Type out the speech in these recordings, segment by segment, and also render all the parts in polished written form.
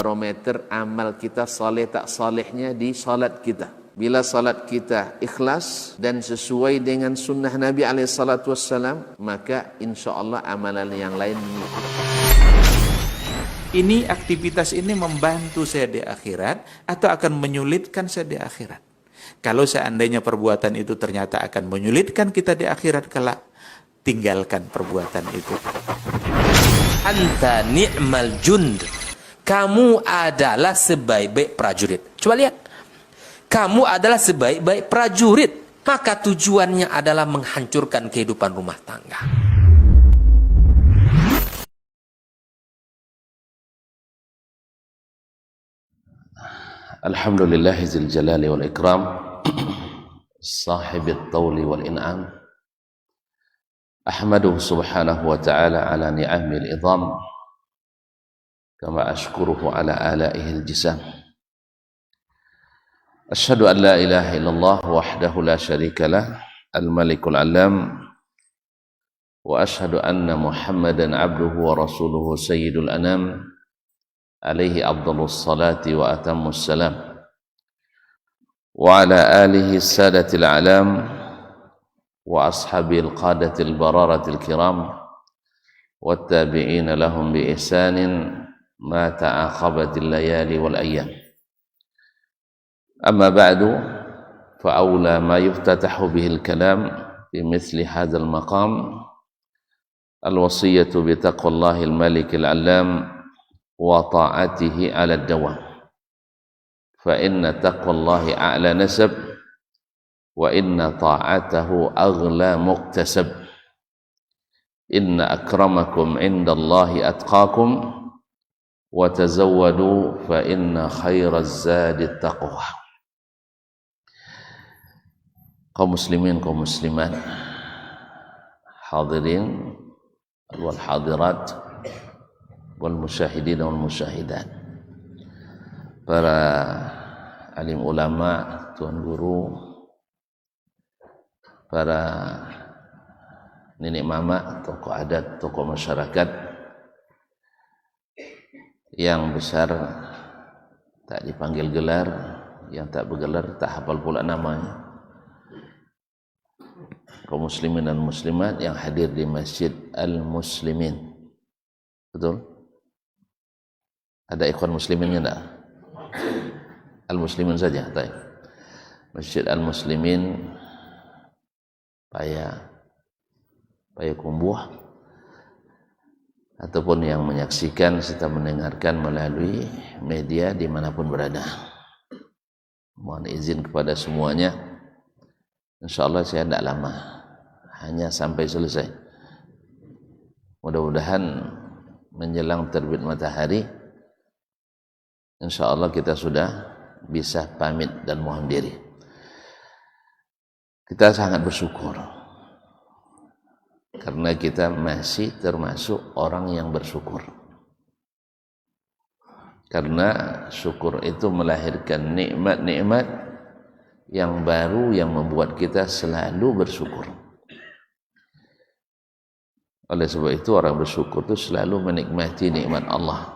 barometer amal kita saleh tak salehnya di salat kita. Bila salat kita ikhlas dan sesuai dengan sunnah Nabi SAW, maka insya Allah amalan yang lain mengikut. Ini aktivitas ini membantu saya di akhirat atau akan menyulitkan saya di akhirat? Kalau seandainya perbuatan itu ternyata akan menyulitkan kita di akhirat kelak, tinggalkan perbuatan itu. Anta ni'mal jund. Kamu adalah sebaik-baik prajurit. Coba lihat. Kamu adalah sebaik-baik prajurit. Maka tujuannya adalah menghancurkan kehidupan rumah tangga. Alhamdulillahizil jalali wal ikram, sahibit tawli wal in'am. Ahmaduhu subhanahu wa ta'ala ala ni'amil idham, kama ashkuruhu ala alaihil jisam. Ashhadu an la ilaha illallah wahdahu la syarika lah, al-malikul alam, wa ashhadu anna muhammadan abduhu wa rasuluhu sayyidul anam, alaihi afdhalus salati wa atammus salam, wa ala alihi sadatil alam, wa ashabil qadatil bararatil kiram, wa tabi'ina lahum bi ihsanin ma ta'aqabatil layali wal ayyam. Amma ba'du, fa awla ma yuftatahu bihil kalam fi mithli hadzal maqam al-wasiyatu bi taqwallahil malikil allam wa ta'atihi 'ala ad-dawam. Fa inna taqwallahi a'la nasab wa inna ta'atahu aghla muktasab. Inna akramakum 'indallahi atqakum wa tazawwadu fa inna khairaz zadi taqwa. Kaum muslimin, kaum muslimat, hadirin wal hadirat, wal musyahidin wal musyahidat, para alim ulama, tuan guru, para nenek mama, tokoh adat, tokoh masyarakat yang besar tak dipanggil gelar, yang tak bergelar tak hafal pula namanya, kaum muslimin dan muslimat yang hadir di Masjid Al-Muslimin. Betul? Ada ikhwan musliminnya enggak? Al-Muslimin saja, baik. Masjid Al-Muslimin Payakumbuh, ataupun yang menyaksikan serta mendengarkan melalui media dimanapun berada. Mohon izin kepada semuanya, insyaallah saya tidak lama, hanya sampai selesai. Mudah-mudahan menjelang terbit matahari, insyaallah kita sudah bisa pamit dan mohon diri. Kita sangat bersyukur karena kita masih termasuk orang yang bersyukur. Karena syukur itu melahirkan nikmat-nikmat yang baru yang membuat kita selalu bersyukur. Oleh sebab itu orang bersyukur itu selalu menikmati nikmat Allah.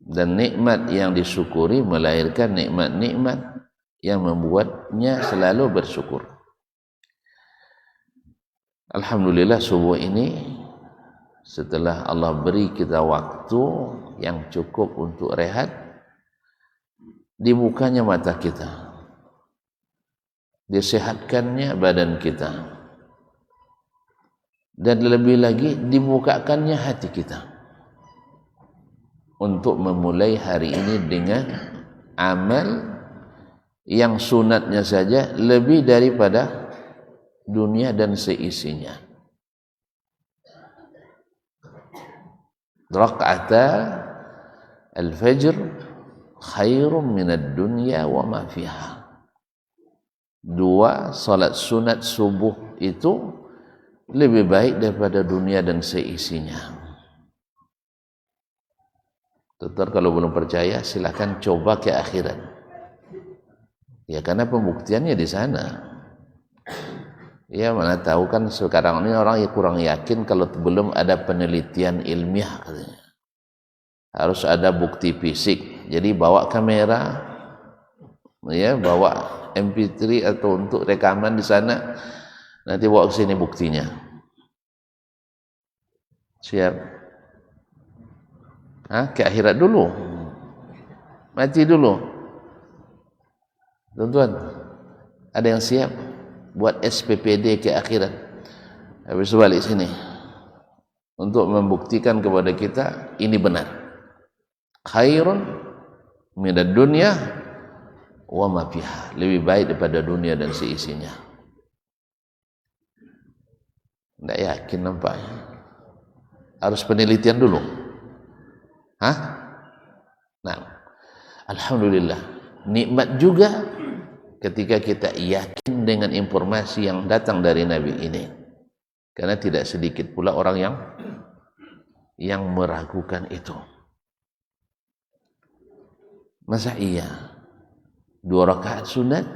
Dan nikmat yang disyukuri melahirkan nikmat-nikmat yang membuatnya selalu bersyukur. Alhamdulillah subuh ini setelah Allah beri kita waktu yang cukup untuk rehat, dibukanya mata kita, disehatkannya badan kita, dan lebih lagi dibukakannya hati kita untuk memulai hari ini dengan amal yang sunatnya saja lebih daripada dunia dan seisinya. Raka'ata al-fajr khairum minad dunya wa ma fiha. Dua salat sunat subuh itu lebih baik daripada dunia dan seisinya. Tutor, kalau belum percaya silakan coba ke akhirat. Ya, karena pembuktiannya di sana. Ya, mana tahu kan sekarang ini orang yang kurang yakin kalau belum ada penelitian ilmiah katanya. harus ada bukti fisik. Jadi bawa kamera, ya, bawa MP3 atau untuk rekaman di sana, nanti bawa ke sini buktinya. Siap? Ke akhirat dulu, mati dulu. Tuan-tuan, ada yang siap buat SPPD ke akhirat? Habis balik sini untuk membuktikan kepada kita ini benar. Khairun minad dunya wa ma fiha, lebih baik daripada dunia dan seisinya. Tidak yakin nampaknya. Harus penelitian dulu. Nah, alhamdulillah, nikmat juga ketika kita yakin dengan informasi yang datang dari Nabi ini. Karena tidak sedikit pula orang yang meragukan itu. Masa iya 2 rakaat sunat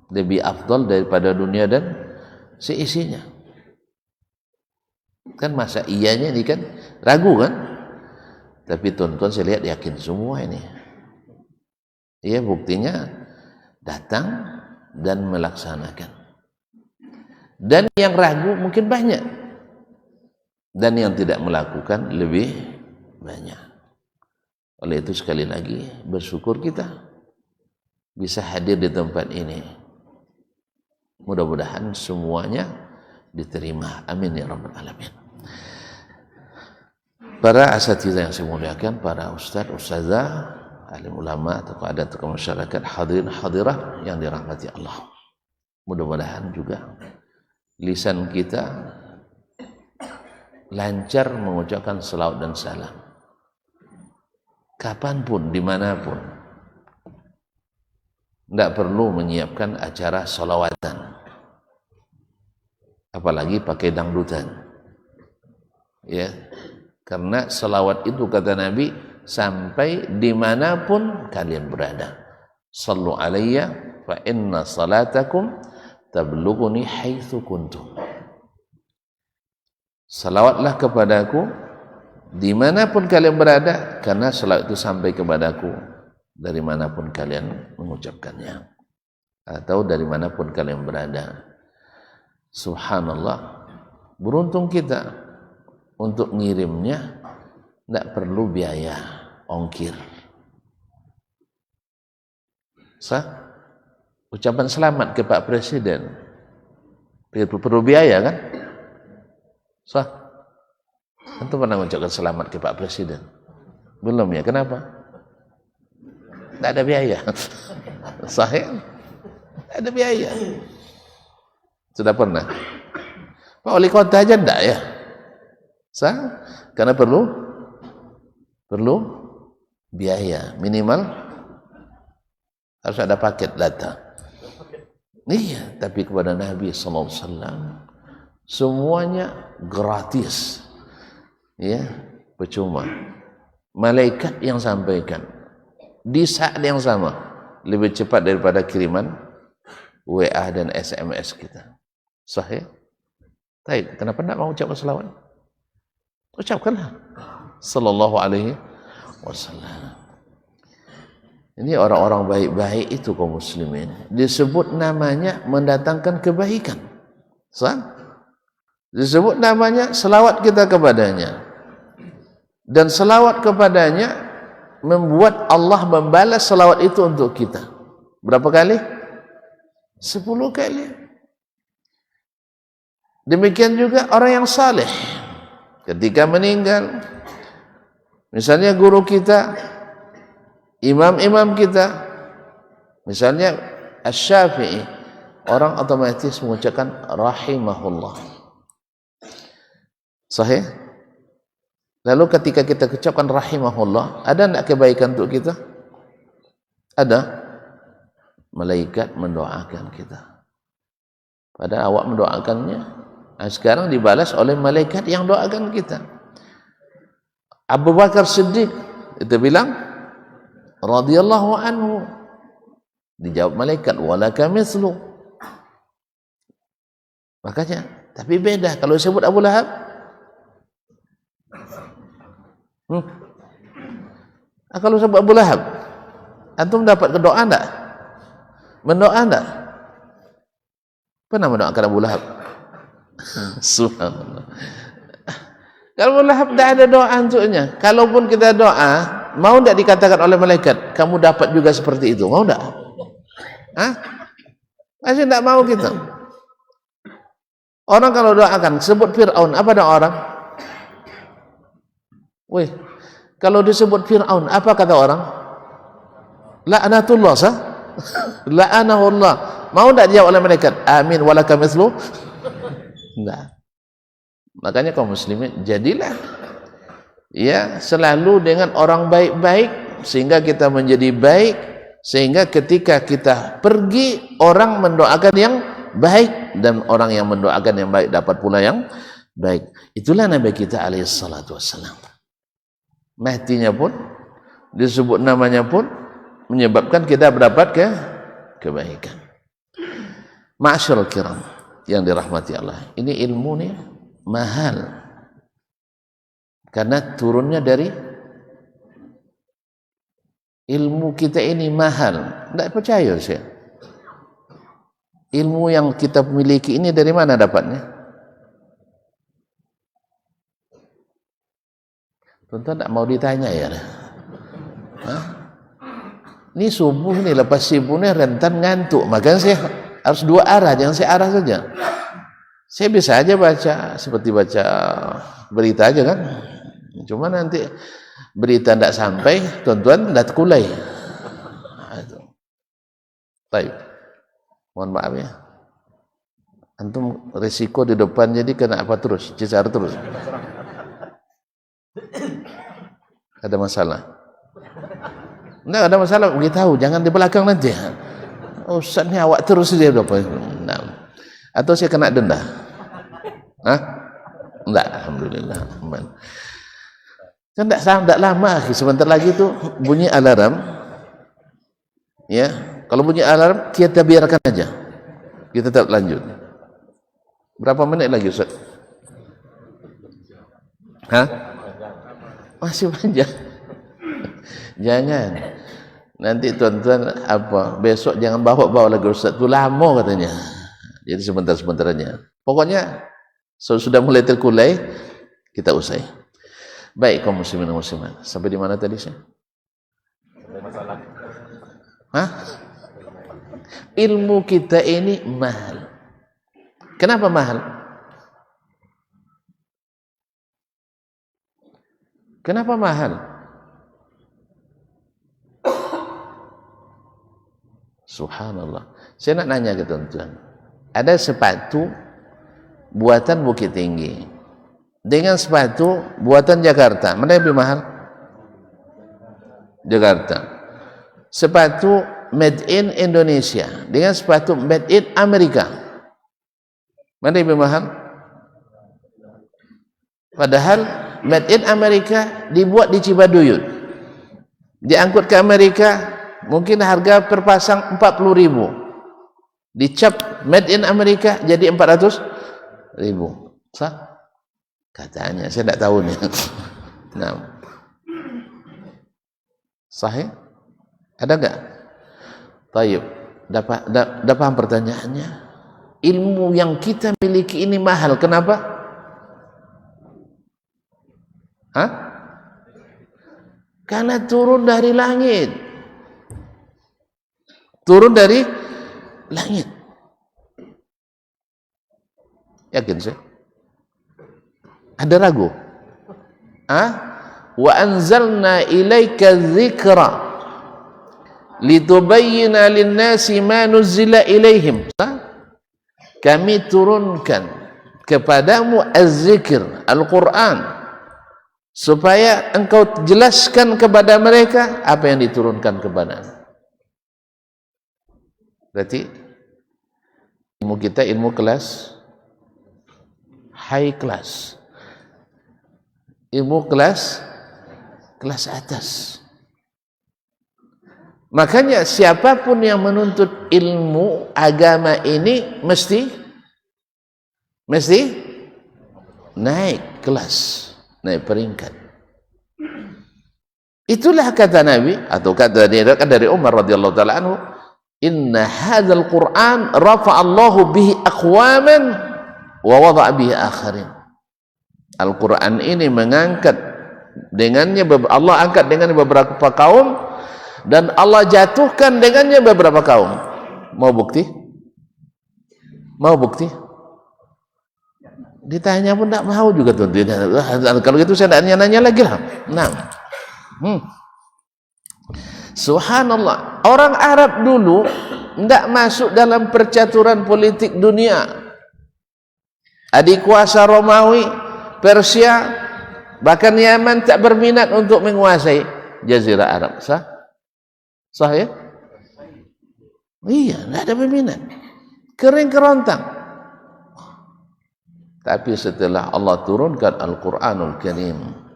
lebih afdal daripada dunia dan seisinya? Kan masa iyanya ini kan ragu kan? Tapi tuan-tuan saya lihat yakin semua ini. Iya, buktinya datang dan melaksanakan. Dan yang ragu mungkin banyak, dan yang tidak melakukan lebih banyak. Oleh itu sekali lagi bersyukur kita bisa hadir di tempat ini. Mudah-mudahan semuanya diterima. Amin ya rabbal alamin. Para asatidzah yang saya muliakan, para ustaz, ustazah, alim ulama, tokoh adat, tokoh masyarakat, hadirin hadirah yang dirahmati Allah. Mudah-mudahan juga lisan kita lancar mengucapkan selawat dan salam. Kapanpun, dimanapun. Tidak perlu menyiapkan acara salawatan. Apalagi pakai dangdutan. Ya, karena salawat itu kata Nabi sampai dimanapun kalian berada. Sallu alayya fa inna salatakum tablughuni haitsu kuntum. Salawatlah kepadaku dimanapun kalian berada, karena salawat itu sampai kepadaku dari manapun kalian mengucapkannya, atau dari manapun kalian berada. Subhanallah, beruntung kita untuk ngirimnya tidak perlu biaya ongkir. Ucapan selamat ke Pak Presiden perlu biaya kan? Tentu pernah mengucapkan selamat ke Pak Presiden? Belum ya? Kenapa? Tidak ada biaya. Sahih? Tidak ada biaya. Sudah pernah? Pak Wali Kota aja tidak ya? Karena perlu biaya. Minimal harus ada paket data. Iya, tapi kepada Nabi SAW semuanya gratis, ya, percuma. Malaikat yang sampaikan di saat yang sama lebih cepat daripada kiriman WA dan SMS kita. Sahih? Baik, kenapa tidak mau ucapkan selawat? Ucapkanlah sallallahu alaihi wasallam. Ini orang-orang baik-baik itu kaum muslimin, disebut namanya mendatangkan kebaikan. Disebut namanya selawat kita kepadanya, dan selawat kepadanya membuat Allah membalas selawat itu untuk kita. Berapa kali? 10 kali. Demikian juga orang yang saleh ketika meninggal, misalnya guru kita, imam-imam kita, misalnya Asy-Syafi'i, orang otomatis mengucapkan rahimahullah. Sahih? Lalu ketika kita ucapkan rahimahullah, ada tidak kebaikan untuk kita? Ada. Malaikat mendoakan kita. Padahal awak mendoakannya, sekarang dibalas oleh malaikat yang doakan kita. Abu Bakar Siddiq itu bilang radhiyallahu anhu, dijawab malaikat walaka mithlu. Makanya, tapi beda kalau disebut Abu Lahab. Kalau sebut Abu Lahab, antum dapat ke doa enggak? Mendoa enggak? Pernah mendoakan Abu Lahab? Subhanallah. Kalau Abu Lahab tidak ada doa untuknya. Kalaupun kita doa, mau tidak dikatakan oleh malaikat, kamu dapat juga seperti itu, mau tidak? Hah? Masih tidak mau kita. Orang kalau doakan, sebut Fir'aun, apa doa orang? Wih, kalau disebut Fir'aun, apa kata orang? La'natullah, sah? La'anahullah. Mau tidak dijawab oleh malaikat? Amin walaka mithlu? Enggak. Makanya kaum muslimin, jadilah ya selalu dengan orang baik-baik sehingga kita menjadi baik, sehingga ketika kita pergi orang mendoakan yang baik dan orang yang mendoakan yang baik dapat pula yang baik. Itulah Nabi kita alaihi salatu wassalam. Matinya pun disebut namanya pun menyebabkan kita mendapat kebaikan. Ma'asyiral kiram yang dirahmati Allah, ini ilmu nih mahal karena turunnya dari ilmu kita ini mahal. Tidak percaya saya. Ilmu yang kita miliki ini dari mana dapatnya? Tuan-tuan tak mau ditanya ya? Hah? Ini subuh nih, lepas subuh nih rentan ngantuk, makanya saya harus dua arah, jangan saya arah saja. Saya bisa aja baca seperti baca berita aja kan, cuma nanti berita tidak sampai, tuan-tuan tidak kulai. Baik, mohon maaf ya, antum risiko di depan jadi kena apa terus, cisar terus. Ada masalah? Tidak ada masalah, beritahu, jangan di belakang nanti. Ustaz ni awak terus dia berapa? Nah. Atau saya kena denda? Hah? Enggak, alhamdulillah. Kan tidak lama, sebentar lagi tu bunyi alarm. Ya, kalau bunyi alarm kita biarkan aja. Kita tetap lanjut. Berapa menit lagi Ustaz? Hah? Masih panjang. Jangan. Nanti tuan-tuan apa besok jangan bawa lagi Ustaz, tu lama katanya. Jadi sebentar-sebentar aja. Pokoknya sudah mulai terkulai, kita usai. Baik kaum muslimin dan muslimat. Sampai di mana tadi saya? Hah? Ilmu kita ini mahal. Kenapa mahal? Kenapa mahal? Subhanallah. Saya nak nanya ke tuan-tuan. Ada sepatu buatan Bukit Tinggi dengan sepatu buatan Jakarta, mana yang lebih mahal? Jakarta. Sepatu made in Indonesia dengan sepatu made in Amerika, mana yang lebih mahal? Padahal made in Amerika dibuat di Cibaduyut, diangkut ke Amerika, mungkin harga per pasang 40.000, dicap made in Amerika jadi 400.000. Sah? Katanya, saya tidak tahu nih. Nah, sahih? Ada enggak? Tayyib. Dah paham pertanyaannya? Ilmu yang kita miliki ini mahal. Kenapa? Hah? Karena turun dari langit. Turun dari langit. Yakin saya? Ada ragu? Wa anzalna ilaika dzikra litubayyana lin-nasi ma nuzila ilaihim. Kami turunkan kepadamu az-zikr, Al-Quran, supaya engkau jelaskan kepada mereka apa yang diturunkan kepadanya. Berarti ilmu kita ilmu kelas high class, ilmu kelas atas. Makanya siapapun yang menuntut ilmu agama ini mesti naik kelas, naik peringkat. Itulah kata Nabi atau kata dari Umar radhiyallahu taala anhu, inna hadzal Qur'an rafa'allahu bihi aqwaman wa wada'a bihi akharin. Al-Qur'an ini mengangkat dengannya, Allah angkat dengan beberapa kaum dan Allah jatuhkan dengannya beberapa kaum. Mau bukti? Mau bukti? Ditanya pun tidak mau juga tuh. Kalau gitu saya tidak nanya lagi lah. Nah. Subhanallah, orang Arab dulu tidak masuk dalam percaturan politik dunia. Adik kuasa Romawi, Persia, bahkan Yaman tak berminat untuk menguasai Jazirah Arab. Sah? Sah ya? Iya, tidak ada berminat. Kering kerontang. Tapi setelah Allah turunkan Al-Quranul Karim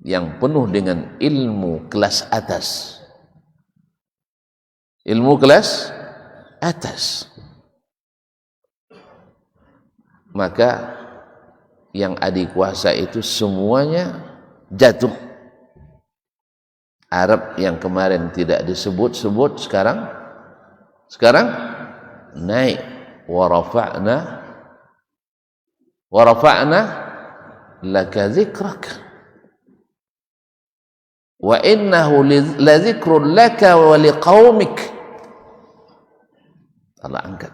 yang penuh dengan ilmu kelas atas, ilmu kelas atas, maka yang adik kuasa itu semuanya jatuh. Arab yang kemarin tidak disebut-sebut sekarang naik. wa rafa'na laka dzikrak wa innahu ladzikrun laka wa liqaumik. Allah angkat.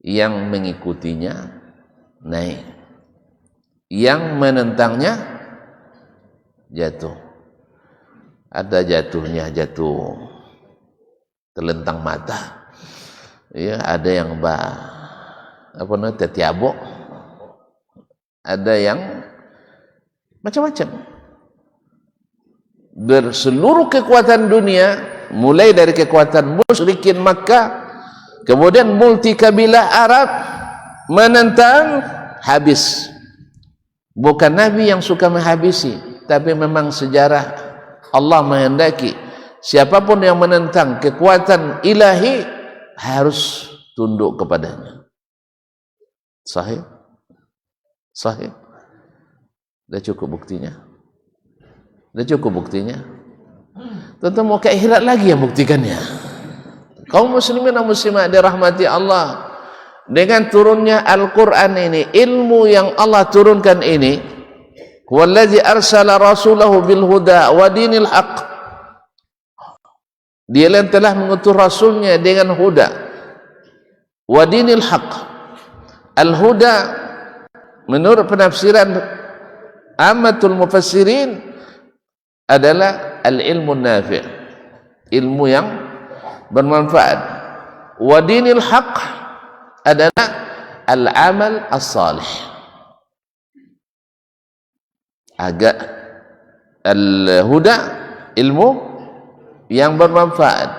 Yang mengikutinya naik, yang menentangnya jatuh. Ada jatuhnya jatuh terlentang mata, ya, ada yang tetiabok, ada yang macam-macam. Berseluruh kekuatan dunia, mulai dari kekuatan musyrikin Makkah, kemudian multi kabilah Arab menentang, habis. Bukan Nabi yang suka menghabisi, tapi memang sejarah Allah menghendaki siapapun yang menentang kekuatan ilahi harus tunduk kepadanya. Sahih? Sahih? Dah cukup buktinya? Dah cukup buktinya? Tentu mau ke akhirat lagi yang buktikannya. Kaum muslimin dan muslimat dirahmati Allah, dengan turunnya Al-Quran ini, ilmu yang Allah turunkan ini, huwallazi arsala rasulahu bil huda wa dinil haq, dia yang telah mengutus rasulnya dengan huda wa dinil haq. Al-huda menurut penafsiran amatul mufassirin adalah al-ilmu nafi', ilmu yang bermanfaat. Wa dinil haq adalah al-amal as-salih. Agak al-huda, ilmu yang bermanfaat,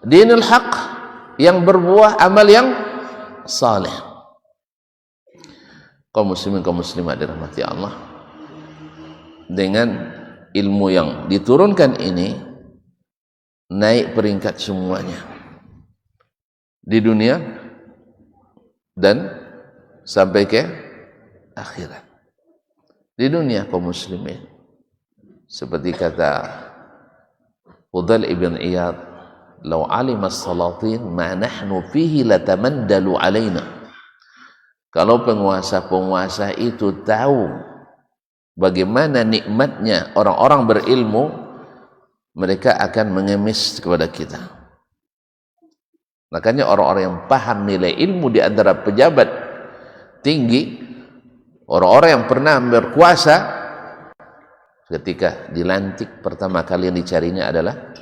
dinul haq yang berbuah amal yang saleh. Kaum muslimin kaum muslimat dirahmati Allah, dengan ilmu yang diturunkan ini naik peringkat semuanya di dunia dan sampai ke akhirat. Di dunia kaum muslimin, seperti kata Fudail ibn Iyad, "Lau alima as-salatin ma nahnu fihi latamandalu alaina." Kalau penguasa-penguasa itu tahu bagaimana nikmatnya orang-orang berilmu, mereka akan mengemis kepada kita. Makanya orang-orang yang paham nilai ilmu di antara pejabat tinggi, orang-orang yang pernah berkuasa, ketika dilantik pertama kali yang dicarinya adalah,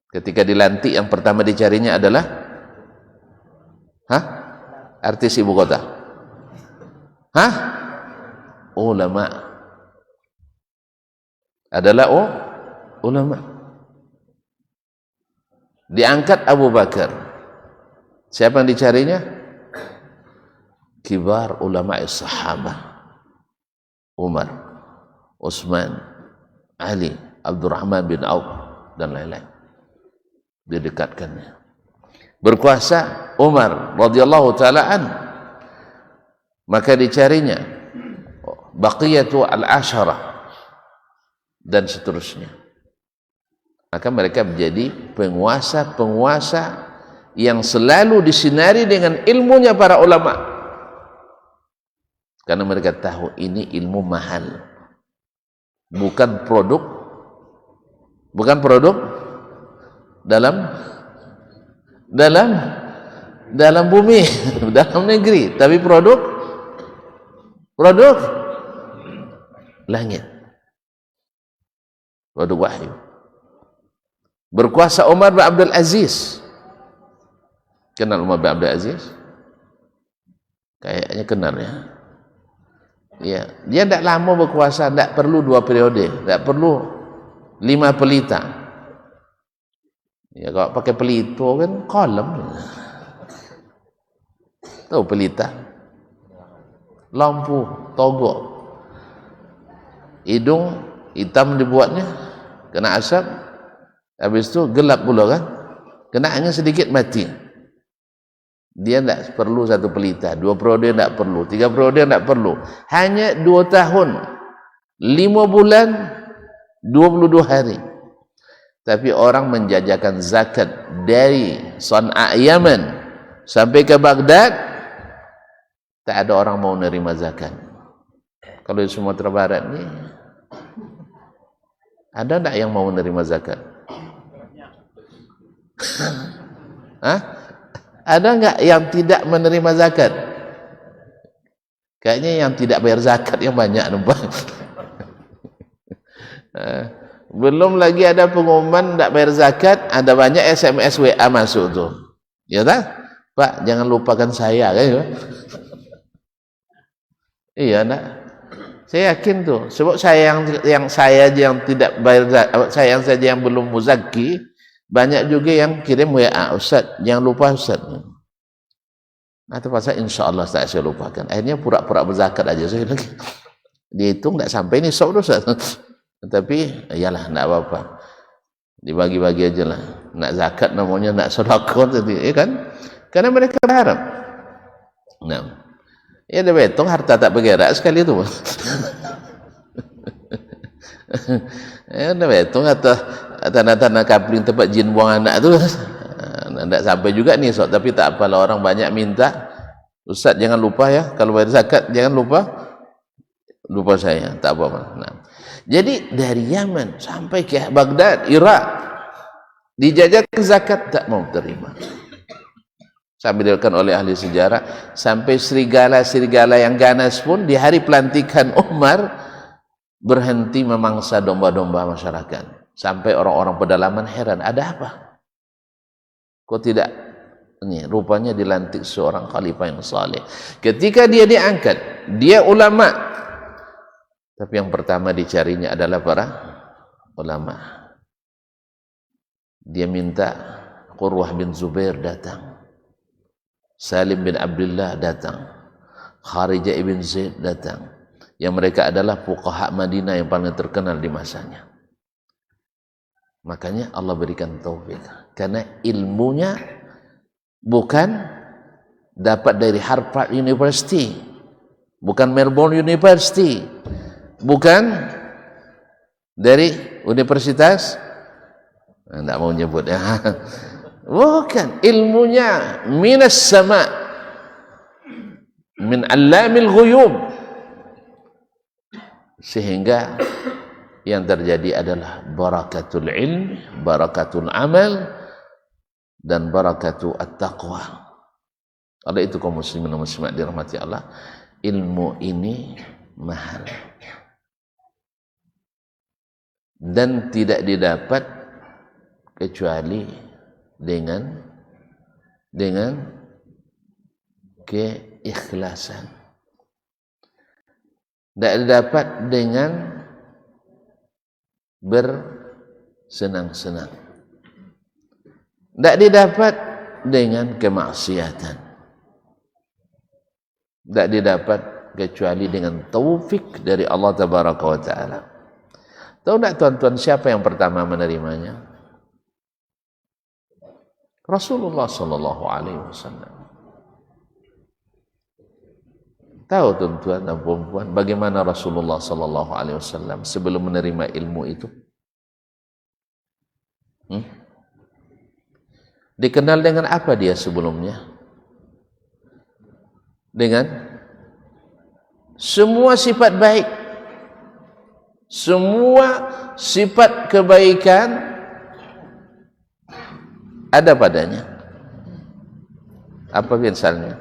ketika dilantik yang pertama dicarinya adalah artis ibu kota, ulama, adalah ulama. Diangkat Abu Bakar, siapa yang dicarinya? Kibar ulama sahabah, Umar, Utsman, Ali, Abdurrahman bin Auf dan lain-lain. Didekatkannya. Berkuasa Umar radhiyallahu taala an, maka dicarinya baqiyatu al-asharah, dan seterusnya. Maka mereka menjadi penguasa-penguasa yang selalu disinari dengan ilmunya para ulama, karena mereka tahu ini ilmu mahal, bukan produk dalam bumi, dalam negeri, tapi produk langit, produk wahyu. Berkuasa Umar bin Abdul Aziz. Kenal Umar bin Abdul Aziz? Kayaknya kenal ya. Ya, dia tidak lama berkuasa, tidak perlu 2 periode, tidak perlu 5 pelita. Ya, kalau pakai pelito kan kolam. Tahu pelita? Lampu, togok. Hidung hitam dibuatnya, kena asap, habis itu gelap pula kan, kena angin sedikit mati. Dia tidak perlu 1 pelita, 2 periode tidak perlu, 3 periode tidak perlu, hanya 2 tahun 5 bulan 22 hari. Tapi orang menjajakan zakat dari San'a Yaman sampai ke Baghdad, tak ada orang mau menerima zakat. Kalau di Sumatera Barat ni ada tak yang mau menerima zakat? Hah? Ada enggak yang tidak menerima zakat? Kayaknya yang tidak bayar zakat yang banyak nampak. Belum lagi ada pengumuman tidak bayar zakat, ada banyak SMS WA masuk tu. Ya tak? Pak, jangan lupakan saya kan? Iya nak. Saya yakin tuh, sebab saya yang saya aja yang tidak bayar zakat, saya yang saja yang belum muzaki, banyak juga yang kirim WA, Ustaz, jangan lupa Ustaz. Atau pasal insya-Allah saya lupakan. Akhirnya pura-pura berzakat aja saya lagi. Dihitung tak sampai ni sok Ustaz. Tapi iyalah tak apa-apa. Dibagi-bagi aja lah. Nak zakat namanya nak sedekah tadi, kan? Karena mereka berharap. Nah. Ya dia betul harta tak bergerak sekali tu. Ya dia betul kata tanah-tanah kapling tempat jin buang anak tu. Tak sampai juga ni sok, tapi tak apalah, orang banyak minta. Ustaz jangan lupa ya, kalau bayar zakat jangan lupa saya, tak apa-apa. Nah. Jadi dari Yaman sampai ke Baghdad, Irak, dijajakan zakat tak mau terima. Sampai dikatakan oleh ahli sejarah, sampai serigala-serigala yang ganas pun di hari pelantikan Umar berhenti memangsa domba-domba masyarakat. Sampai orang-orang pedalaman heran, ada apa? Kok tidak? Ini rupanya dilantik seorang khalifah yang saleh. Ketika dia diangkat, dia ulama. Tapi yang pertama dicarinya adalah para ulama. Dia minta Qurwah bin Zubair datang. Salim bin Abdullah datang, Kharijah ibn Zaid datang, yang mereka adalah fuqaha Madinah yang paling terkenal di masanya. Makanya Allah berikan taufik, karena ilmunya bukan dapat dari Harvard University, bukan Melbourne University, bukan dari universitas, tidak mau nyebut ya. Bukan, ilmunya minas sama, min allamil ghuyub, sehingga yang terjadi adalah barakatul ilm, barakatul amal, dan barakatul at-taqwa. Oleh itu kaum muslimin dan muslimat dirahmati Allah, ilmu ini mahal dan tidak didapat kecuali dengan keikhlasan. Tidak dapat dengan bersenang-senang. Tidak didapat dengan kemaksiatan. Tidak didapat kecuali dengan taufik dari Allah Tabaraka wa Ta'ala. Tahu tak tuan-tuan siapa yang pertama menerimanya? Rasulullah sallallahu alaihi wasallam. Tahu tuan-tuan dan puan-puan bagaimana Rasulullah sallallahu alaihi wasallam sebelum menerima ilmu itu? Dikenal dengan apa dia sebelumnya? Dengan semua sifat baik, semua sifat kebaikan ada padanya. Apa misalnya?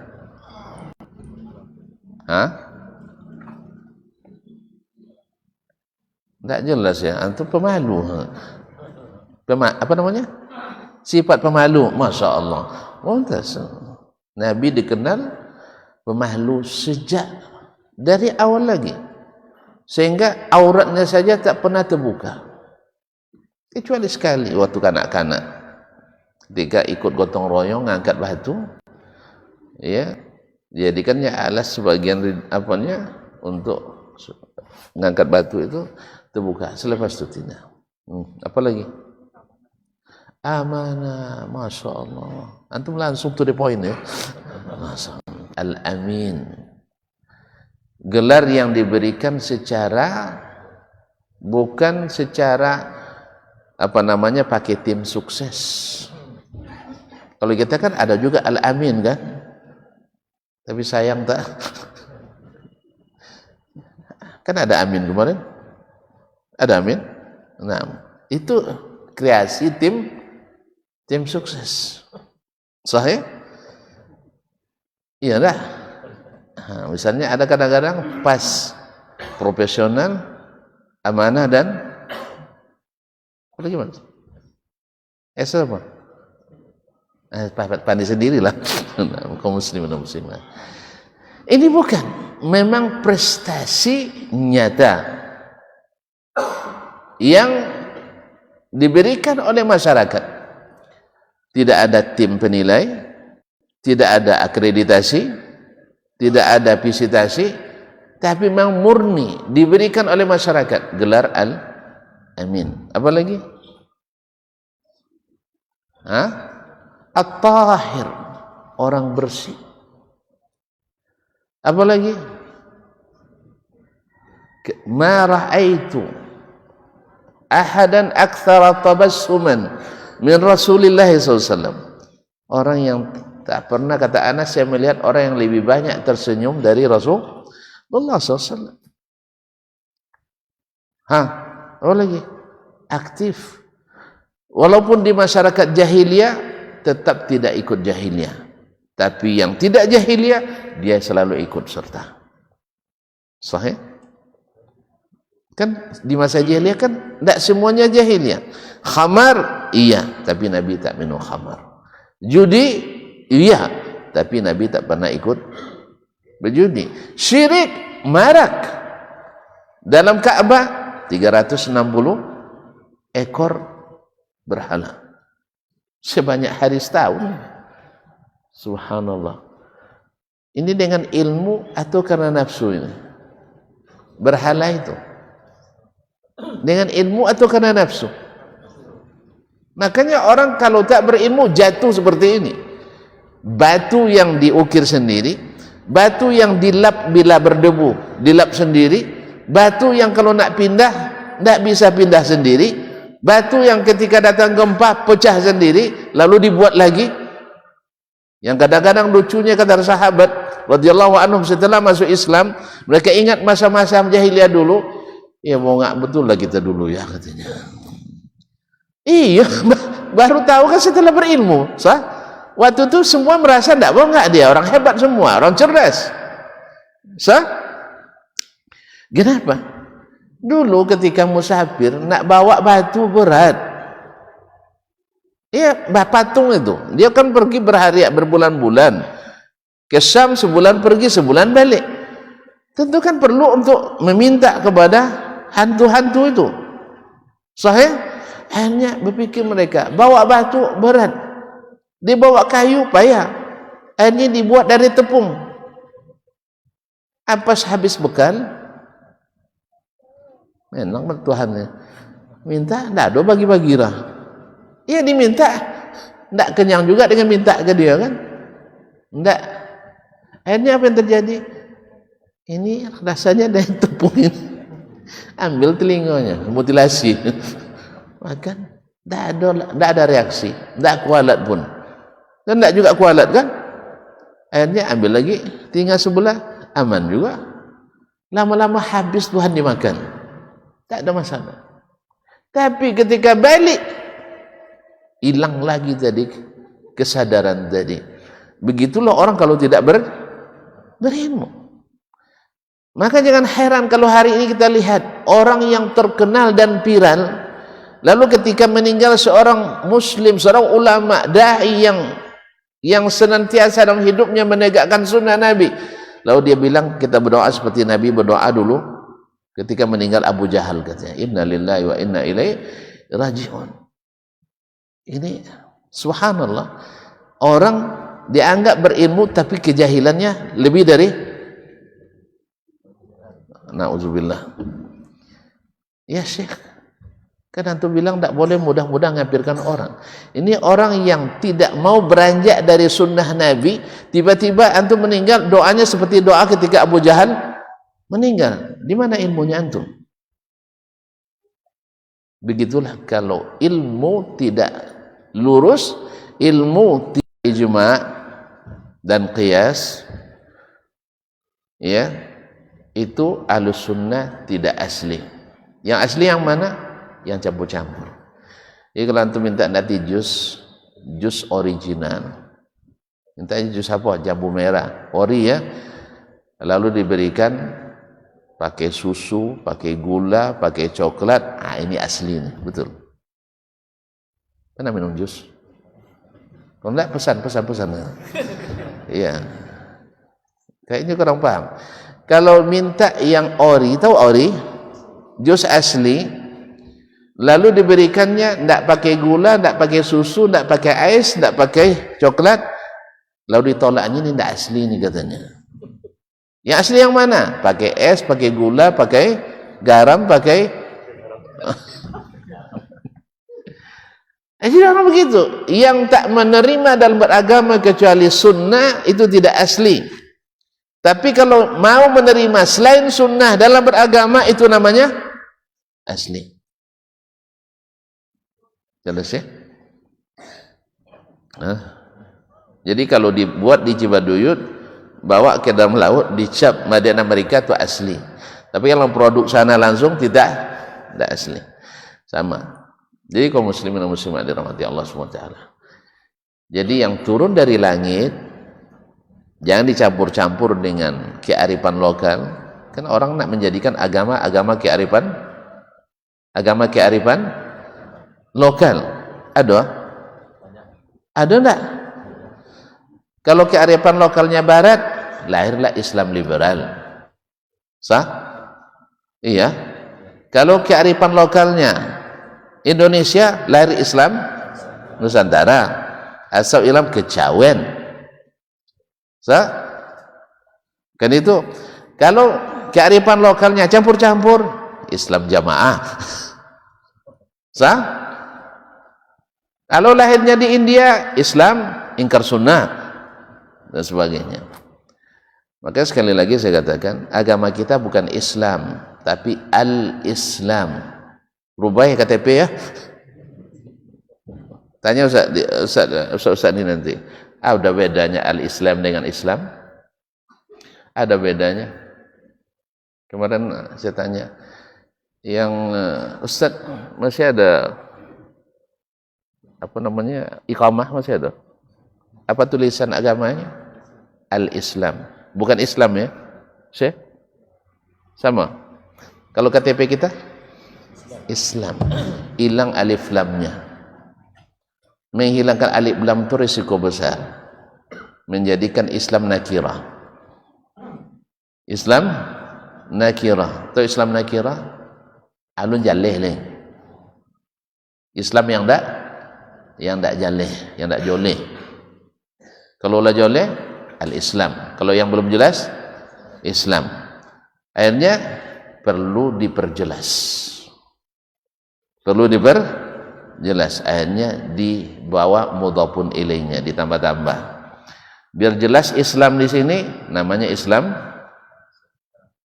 Tak jelas ya. Antum pemalu. Apa namanya? Sifat pemalu. Masya Allah. Nabi dikenal pemalu sejak dari awal lagi. Sehingga auratnya saja tak pernah terbuka. Kecuali sekali waktu kanak-kanak. Ketika ikut gotong royong ngangkat batu. Ya, jadikannya alas sebagian apanya untuk ngangkat batu itu terbuka. Selepas itu tidak. Apa lagi? Amanah, Masya Allah. Antum langsung to the point ya. Al-Amin. Gelar yang diberikan secara bukan secara apa namanya pakai tim sukses. Kalau kita kan ada juga Al-Amin kan, tapi sayang tak kan ada Amin kemarin, ada Amin. Nah itu kreasi tim sukses. Sahih? Iya dah. Nah, misalnya ada kadang-kadang pas profesional, amanah dan apa lagi mas? Apa? Pandai sendirilah. Kaum muslimin dan muslimah. Ini bukan, memang prestasi nyata yang diberikan oleh masyarakat. Tidak ada tim penilai, tidak ada akreditasi, tidak ada visitasi, tapi memang murni diberikan oleh masyarakat gelar Al-Amin. Apa lagi? At-Tahir, orang bersih. Apa lagi? Ma ra'aitu ahadan aktsara tabassuman min Rasulillah SAW. Orang yang tak pernah, kata Anas, saya melihat orang yang lebih banyak tersenyum dari Rasulullah SAW. Apa lagi? Aktif. Walaupun di masyarakat jahiliyah tetap tidak ikut jahiliyah, tapi yang tidak jahiliyah dia selalu ikut serta. Sahih? Kan di masa jahiliyah kan tidak semuanya jahiliyah. Khamar iya, tapi Nabi tak minum khamar. Judi iya, tapi Nabi tak pernah ikut berjudi. Syirik marak. Dalam Ka'bah 360 ekor berhala sebanyak hari setahun. Subhanallah. Ini dengan ilmu atau karena nafsu ini? Berhala itu dengan ilmu atau karena nafsu? Makanya orang kalau tak berilmu jatuh seperti ini. Batu yang diukir sendiri, batu yang dilap bila berdebu dilap sendiri, batu yang kalau nak pindah tak bisa pindah sendiri, batu yang ketika datang gempa pecah sendiri lalu dibuat lagi. Yang kadang-kadang lucunya kata sahabat radhiyallahu anhum setelah masuk Islam, mereka ingat masa-masa jahiliyah dulu. Ya mau nggak betul lah kita dulu ya katanya. Iya, baru tahu kan setelah berilmu. Waktu itu semua merasa enggak bongak dia, orang hebat semua, orang cerdas. Kenapa? Dulu ketika musafir nak bawa batu berat. Iya, patung itu. Dia kan pergi berhari berbulan-bulan. Ke Syam sebulan pergi, sebulan balik. Tentu kan perlu untuk meminta kepada hantu-hantu itu. Sahih? Hanya berpikir mereka, bawa batu berat, dibawa kayu payah, akhirnya dibuat dari tepung. Apa habis bekal? Memang Tuhannya minta, tidak ada bagi-bagi lah. Iya diminta, tidak kenyang juga dengan minta ke dia kan? Tidak. Akhirnya apa yang terjadi? Ini rasanya ada yang tepung ini. Ambil telinganya, mutilasi. Makan, tidak ada reaksi, tidak kualat pun. Dan tidak juga kualat kan? Akhirnya ambil lagi, tinggal sebelah, aman juga. Lama-lama habis Tuhan dimakan. Tak ada masalah. Tapi ketika balik, hilang lagi tadi kesadaran tadi. Begitulah orang kalau tidak berilmu. Maka jangan heran kalau hari ini kita lihat orang yang terkenal dan viral, lalu ketika meninggal seorang muslim, seorang ulama, dai yang senantiasa dalam hidupnya menegakkan sunnah Nabi, lalu dia bilang kita berdoa seperti Nabi berdoa dulu ketika meninggal Abu Jahal, katanya inna lillahi wa inna ilaihi raji'un. Ini subhanallah, orang dianggap berilmu tapi kejahilannya lebih dari, na'udzubillah. Ya Syekh, kan antum bilang tak boleh mudah-mudah ngapirkan orang. Ini orang yang tidak mau beranjak dari sunnah Nabi, tiba-tiba antum meninggal, doanya seperti doa ketika Abu Jahal meninggal. Di mana ilmunya antum? Begitulah kalau ilmu tidak lurus, ilmu tidak ijma' dan qiyas, ya, itu ahlus sunnah tidak asli. Yang asli yang mana? Yang campur-campur. Jadi kalau antum minta nanti jus original, minta jus apa? Jambu merah, ori ya, lalu diberikan pakai susu, pakai gula, pakai coklat. Ini asli nih, betul. Mana minum jus? Kalau enggak pesan. Iya. Kayaknya kurang paham. Kalau minta yang ori, tahu ori? Jus asli, lalu diberikannya tidak pakai gula, tidak pakai susu, tidak pakai ais, tidak pakai coklat, lalu ditolaknya ini tidak asli ini katanya. Yang asli yang mana? Pakai es, pakai gula, pakai garam, pakai jadi orang begitu. Yang tak menerima dalam beragama kecuali sunnah itu tidak asli. Tapi kalau mau menerima selain sunnah dalam beragama itu namanya asli. Jelas ya? Jadi kalau dibuat di Cibaduyut, bawa ke dalam laut, dicap Made in Amerika itu asli. Tapi kalau produk sana langsung tidak asli. Sama. Jadi kaum muslimin dan muslimat dirahmati Allah SWT. Jadi yang turun dari langit jangan dicampur-campur dengan kearifan lokal. Kan orang nak menjadikan agama kearifan lokal. Ada enggak? Kalau kearifan lokalnya barat, lahirlah Islam liberal. Sah? Iya. Kalau kearifan lokalnya Indonesia, lahir Islam Nusantara. Asal Islam kecawen. Sah? Kan itu. Kalau kearifan lokalnya campur-campur, Islam jamaah. Sah? Kalau lahirnya di India, Islam ingkar sunnah dan sebagainya. Maka sekali lagi saya katakan, agama kita bukan Islam, tapi al-Islam. Rubah ya KTP ya. Tanya Ustaz ini nanti. Ada bedanya al-Islam dengan Islam? Ada bedanya. Kemarin saya tanya, yang Ustaz masih ada iqamah masih ada? Apa tulisan agamanya? Al-Islam. Bukan Islam ya? Syekh? Sama. Kalau KTP kita? Islam. Hilang alif lamnya. Menghilangkan alif lam itu risiko besar. Menjadikan Islam nakirah. Islam nakirah. Tahu Islam nakirah? Alun jaleh leh. Islam yang tak jaleh, yang tak joleh. Kalau lah joleh, al-Islam. Kalau yang belum jelas, Islam. Akhirnya perlu diperjelas. Akhirnya dibawa mudhafun ilainya, ditambah-tambah. Biar jelas Islam di sini namanya Islam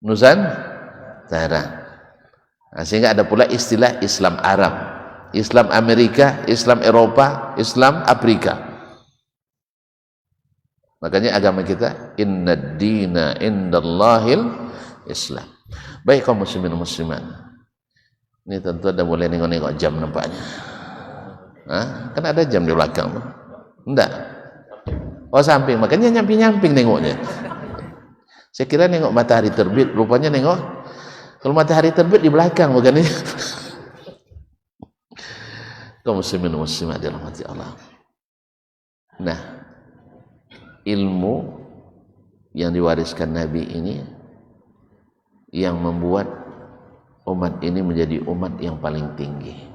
Nusantara. Nah, sehingga ada pula istilah Islam Arab, Islam Amerika, Islam Eropa, Islam Afrika. Makanya agama kita innad dina indallahil Islam. Baik kaum muslimin muslimat. Ini tentu ada boleh nengok-nengok jam nampaknya. Kan ada jam di belakang. Enggak. Oh samping, makanya nyamping-nyamping nengoknya. Saya kira nengok matahari terbit, rupanya nengok kalau matahari terbit di belakang bukan ini. Kaum muslimin muslimat dirahmati Allah. Nah, ilmu yang diwariskan Nabi ini yang membuat umat ini menjadi umat yang paling tinggi.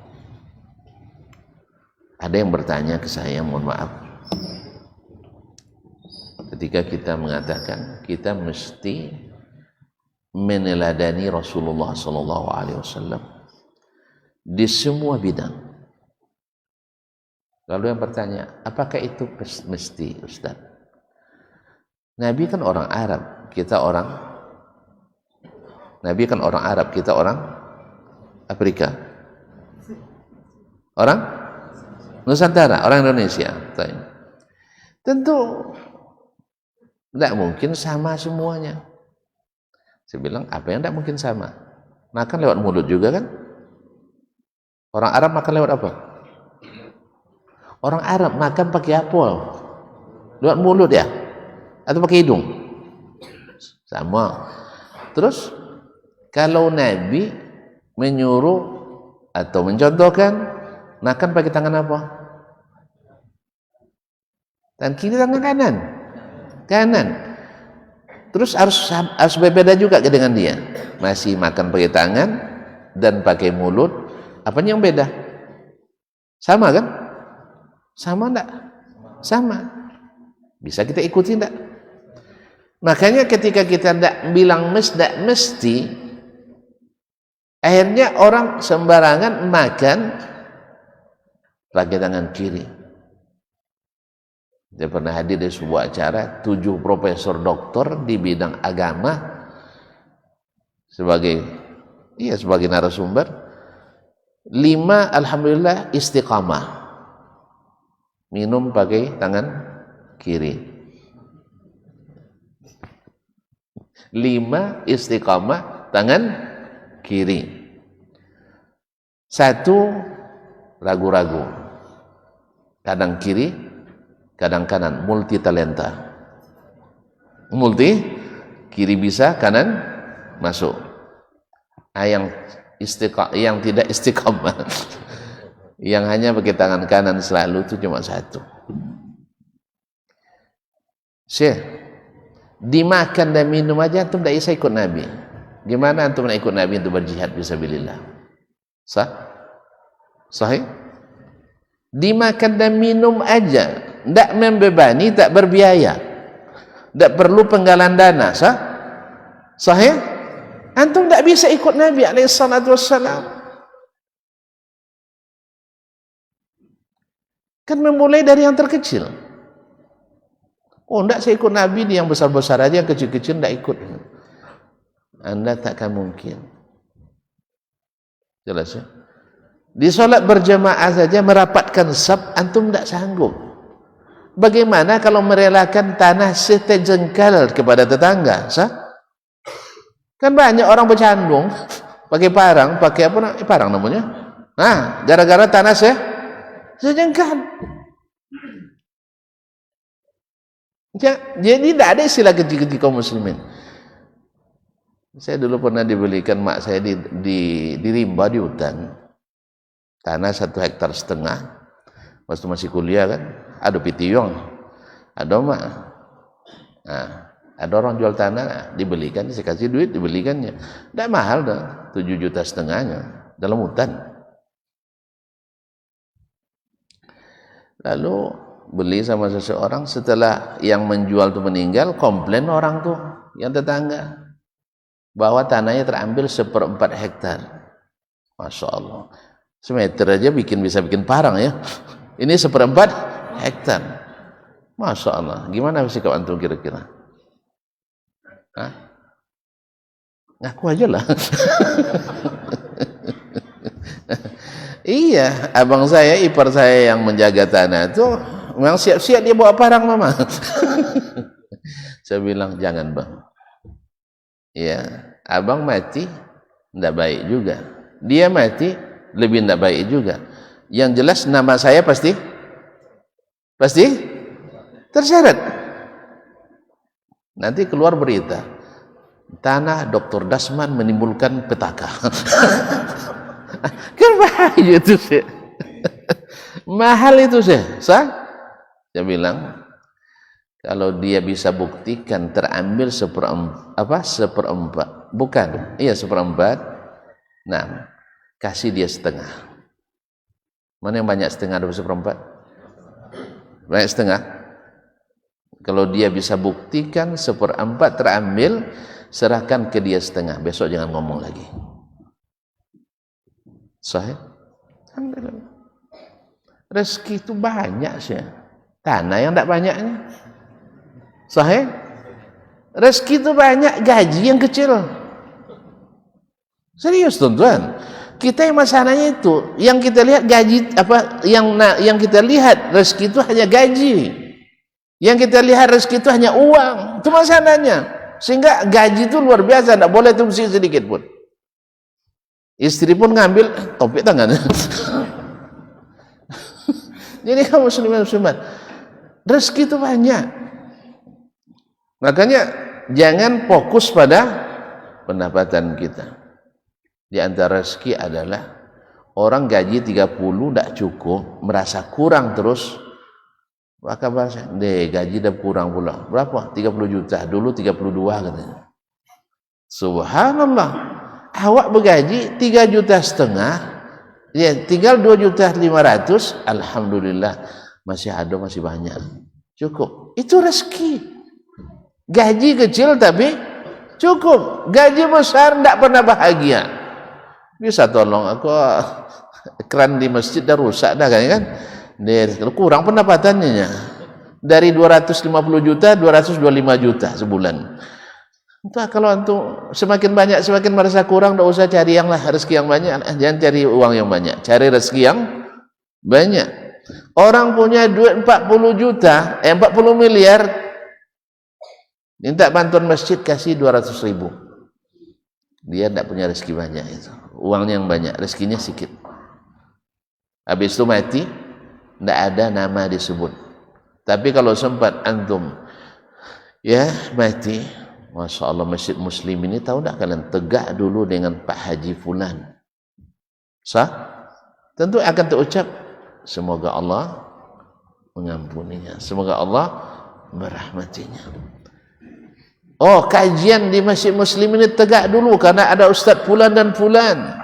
Ada yang bertanya ke saya, mohon maaf, ketika kita mengatakan kita mesti meneladani Rasulullah SAW di semua bidang. Lalu yang bertanya, apakah itu mesti, Ustaz? Nabi kan orang Arab, kita orang Afrika. Orang Nusantara, orang Indonesia. Tentu tidak mungkin sama semuanya. Saya bilang, apa yang tidak mungkin sama? Makan lewat mulut juga kan? Orang Arab makan lewat apa? Orang Arab makan pakai apel. Lewat mulut ya? Atau pakai hidung? Sama. Terus kalau Nabi menyuruh atau mencontohkan makan pakai tangan apa? Tangan kiri, tangan kanan. Kanan. Terus harus berbeda juga dengan dia. Masih makan pakai tangan dan pakai mulut. Apa yang beda? Sama kan? Sama enggak? Sama. Bisa kita ikuti enggak? Makanya ketika kita tidak bilang mesti, akhirnya orang sembarangan makan pakai tangan kiri. Saya pernah hadir di sebuah acara, 7 profesor doktor di bidang agama sebagai narasumber, 5 alhamdulillah istiqamah, minum pakai tangan kiri. 5 istiqamah tangan kiri. 1 ragu-ragu, kadang kiri kadang kanan, multi talenta. Kiri bisa, kanan masuk. Yang tidak istiqamah yang hanya pakai tangan kanan selalu itu cuma 1. Syekh, dimakan dan minum aja antum tidak bisa ikut Nabi. Gimana antum nak ikut Nabi untuk berjihad fisabilillah? Sahih? Dimakan dan minum aja, tidak membebani, tak berbiaya, tidak perlu penggalan dana. Sahih? Antum tidak bisa ikut Nabi SAW. Kan memulai dari yang terkecil. Oh, tidak, saya ikut Nabi di yang besar-besar aja, yang kecil-kecil tidak ikut. Anda takkan mungkin. Jelas ya? Di solat berjamaah saja merapatkan saf, antum tidak sanggup. Bagaimana kalau merelakan tanah setejengkal kepada tetangga? Kan banyak orang bercandung pakai parang, pakai apa? Parang namanya. Nah, gara-gara tanah sejengkal. Jadi tidak ada istilah kecil-kecil kaum muslimin. Saya dulu pernah dibelikan mak saya di rimba di hutan, tanah 1,5 hektar. Waktu masih kuliah kan, ada pitiyong, ada mak. Nah, ada orang jual tanah, dibelikan, saya kasih duit, dibelikannya. Tidak mahal dah, 7,5 juta dalam hutan. Lalu beli sama seseorang, setelah yang menjual itu meninggal, komplain orang tuh yang tetangga bahwa tanahnya terambil 1/4 hektar. Masya Allah, semeter aja bisa bikin parang ya, ini 1/4 hektar. Masya Allah, gimana sikap antum kira-kira? Ngaku aja lah. Iya, abang saya, ipar saya yang menjaga tanah itu memang siap-siap dia bawa parang mama. Saya bilang jangan bang. Iya, abang mati tidak baik juga. Dia mati lebih tidak baik juga. Yang jelas nama saya pasti terseret. Nanti keluar berita, tanah Dr. Dasman menimbulkan petaka. Kan bahaya itu sih. Mahal itu sih. Saya bilang kalau dia bisa buktikan terambil seperempat, bukan, iya seperempat. Nah, kasih dia setengah. Mana yang banyak setengah dari seperempat? Banyak setengah. Kalau dia bisa buktikan seperempat terambil, serahkan ke dia setengah. Besok jangan ngomong lagi. Sahih? Alhamdulillah. Rezeki itu banyak sih. Tanah yang tak banyaknya. Sahih? Rezeki itu banyak, gaji yang kecil. Serius tuan-tuan. Kita yang masalahnya itu, yang kita lihat gaji apa, yang kita lihat rezeki itu hanya gaji. Yang kita lihat rezeki itu hanya uang. Itu masalahnya. Sehingga gaji itu luar biasa, tidak boleh tumbuh sedikit pun. Istri pun ngambil topik tangan. Jadi kaum muslimat, rezeki itu banyak. Makanya jangan fokus pada pendapatan kita. Di antara rezeki adalah orang gaji 30 tidak cukup, merasa kurang terus. Maka bahasa, gaji dah kurang pula. Berapa? 30 juta. Dulu 32 katanya. Subhanallah. Awak bergaji 3,5 juta. Ya, tinggal 2,5 juta. Alhamdulillah. Masih ada, masih banyak. Cukup. Itu rezeki. Gaji kecil tapi cukup. Gaji besar tidak pernah bahagia. Bisa tolong aku, keran di masjid dah rusak dah kan? Kurang pendapatannya. Dari 250 juta, 225 juta sebulan. Entah kalau antum semakin banyak, semakin merasa kurang, tidak usah cari yang rezeki yang banyak. Jangan cari uang yang banyak, cari rezeki yang banyak. Orang punya duit 40 juta, 40 miliar, minta bantuan masjid kasih 200 ribu. Dia tidak punya rezeki banyak itu. Uangnya yang banyak, rezekinya sedikit. Habis itu mati, tidak ada nama disebut. Tapi kalau sempat antum ya mati, Masya Allah, masjid muslim ini tahu tak kalian tegak dulu dengan Pak Haji Fulan. Tentu akan terucap, semoga Allah mengampuninya, semoga Allah merahmatinya. Oh, kajian di masjid muslim ini tegak dulu karena ada Ustaz Fulan dan Fulan.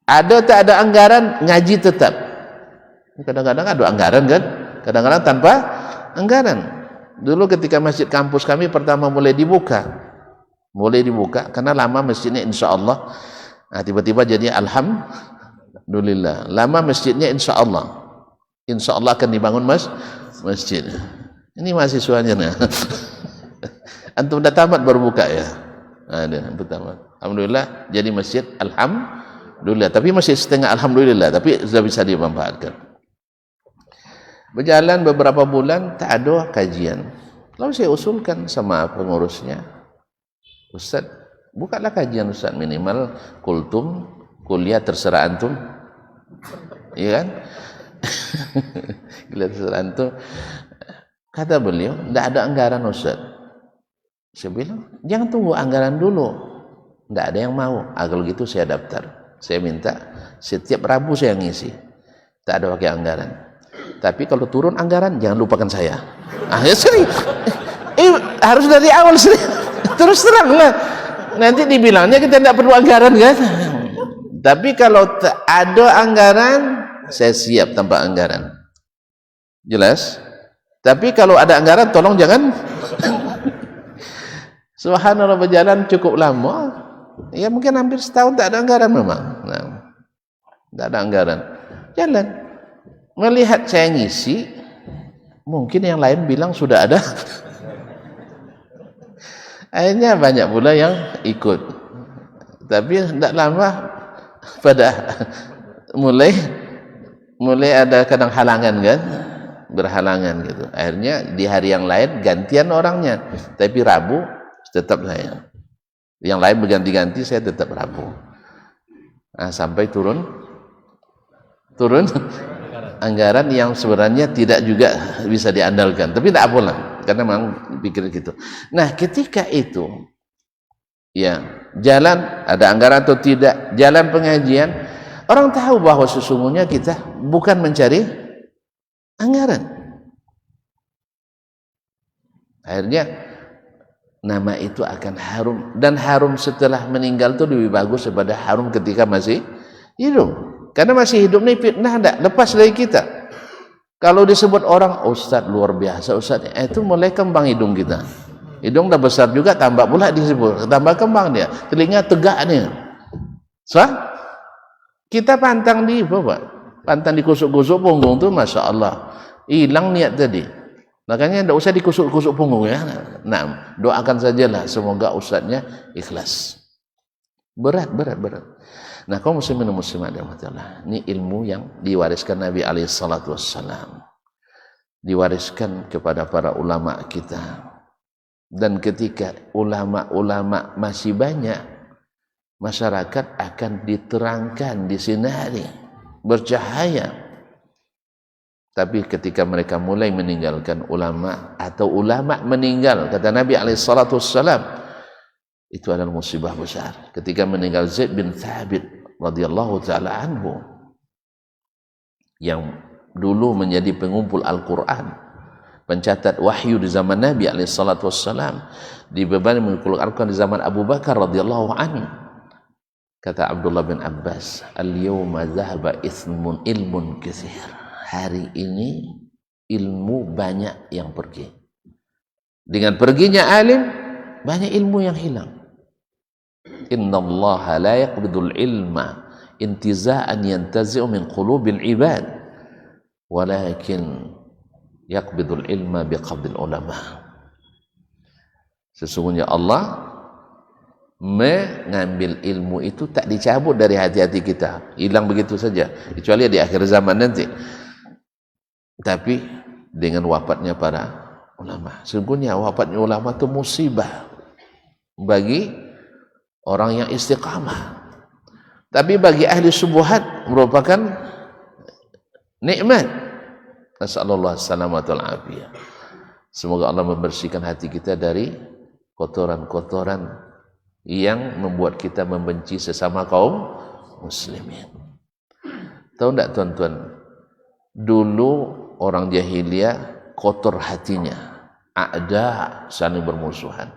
Ada tak ada anggaran, ngaji tetap. Kadang-kadang ada anggaran kan, kadang-kadang tanpa anggaran. Dulu ketika masjid kampus kami pertama mulai dibuka karena lama masjidnya insya Allah. Nah, tiba-tiba jadi alhamdulillah. Lama masjidnya insya Allah akan dibangun masjid. Ini mahasiswanya nah. Antum dah tamat baru buka ya. Ada antum tamat. Alhamdulillah jadi masjid alhamdulillah, tapi masih setengah alhamdulillah, tapi sudah bisa dimanfaatkan. Berjalan beberapa bulan tak ada kajian. Lalu saya usulkan sama pengurusnya, Ustaz, bukalah kajian Ustaz, minimal kultum, kuliah terserah antum. Iya kan? Kuliah terserah antum. Kata beliau, tidak ada anggaran Ustaz. Saya bilang, jangan tunggu anggaran dulu. Tidak ada yang mau. Kalau gitu saya daftar. Saya minta setiap Rabu saya ngisi. Tak ada pakai anggaran. Tapi kalau turun anggaran, jangan lupakan saya. Ya sering. Harus dari awal sering. Terus terang lah. Nanti dibilangnya kita tidak perlu anggaran kan. Tapi kalau ada anggaran, saya siap tanpa anggaran. Jelas? Tapi kalau ada anggaran, tolong jangan. Subhanallah, berjalan cukup lama. Ya mungkin hampir setahun tak ada anggaran memang. Nah, tak ada anggaran. Jalan. Melihat saya ngisi, mungkin yang lain bilang sudah ada Akhirnya banyak pula yang ikut. Tapi tidak lama pada mulai ada kadang halangan kan, berhalangan gitu. Akhirnya di hari yang lain gantian orangnya, tapi Rabu tetap saya. Yang lain berganti-ganti, saya tetap Rabu. Nah, sampai turun anggaran yang sebenarnya tidak juga bisa diandalkan, tapi tidak apalah, karena memang pikir gitu. Nah, ketika itu ya jalan ada anggaran atau tidak, jalan pengajian, orang tahu bahwa sesungguhnya kita bukan mencari anggaran. Akhirnya nama itu akan harum, dan harum setelah meninggal itu lebih bagus daripada harum ketika masih hidup. Karena masih hidup ini fitnah tidak lepas dari kita. Kalau disebut orang ustaz luar biasa, ustaz itu mulai kembang hidung kita. Hidung dah besar juga, tambah pula disebut, tambah kembang dia, telinga tegak nih. Kita pantang di apa? Pantang dikusuk-kusuk punggung tuh, masya Allah, hilang niat tadi. Makanya tidak usah dikusuk-kusuk punggung ya. Nah, doakan sajalah semoga ustaznya ikhlas. Berat. Nah, kaum muslimin dan muslimat rahmatullah, ini ilmu yang diwariskan Nabi alaihi salatu wassalam, diwariskan kepada para ulama kita. Dan ketika ulama-ulama masih banyak, masyarakat akan diterangkan, disinari, bercahaya. Tapi ketika mereka mulai meninggalkan ulama, atau ulama meninggal, kata Nabi alaihi salatu wassalam, itu adalah musibah besar. Ketika meninggal Zaid bin Thabit radhiyallahu taala anhu, yang dulu menjadi pengumpul Al-Quran, pencatat wahyu di zaman Nabi alaihi salatu wassalam, dibebani mengumpul Al-Quran di zaman Abu Bakar radhiyallahu anhu. Kata Abdullah bin Abbas, al-yawma dhahaba ilmun katsir. Hari ini ilmu banyak yang pergi. Dengan perginya alim, banyak ilmu yang hilang. Innallaha la yaqbidul ilma intiza'an yantazi'u min qulubil ibad, walakin yaqbidul ilma biqabdil ulama. Sesungguhnya Allah mengambil ilmu itu tak dicabut dari hati-hati kita, hilang begitu saja, kecuali di akhir zaman nanti. Tapi dengan wafatnya para ulama, sesungguhnya wafatnya ulama itu musibah bagi orang yang istiqamah. Tapi bagi ahli subuhat merupakan nikmat. Nasallallahu salamatul afiyah. Semoga Allah membersihkan hati kita dari kotoran-kotoran yang membuat kita membenci sesama kaum muslimin. Tahu enggak tuan-tuan, dulu orang jahiliyah kotor hatinya, ada saling bermusuhan,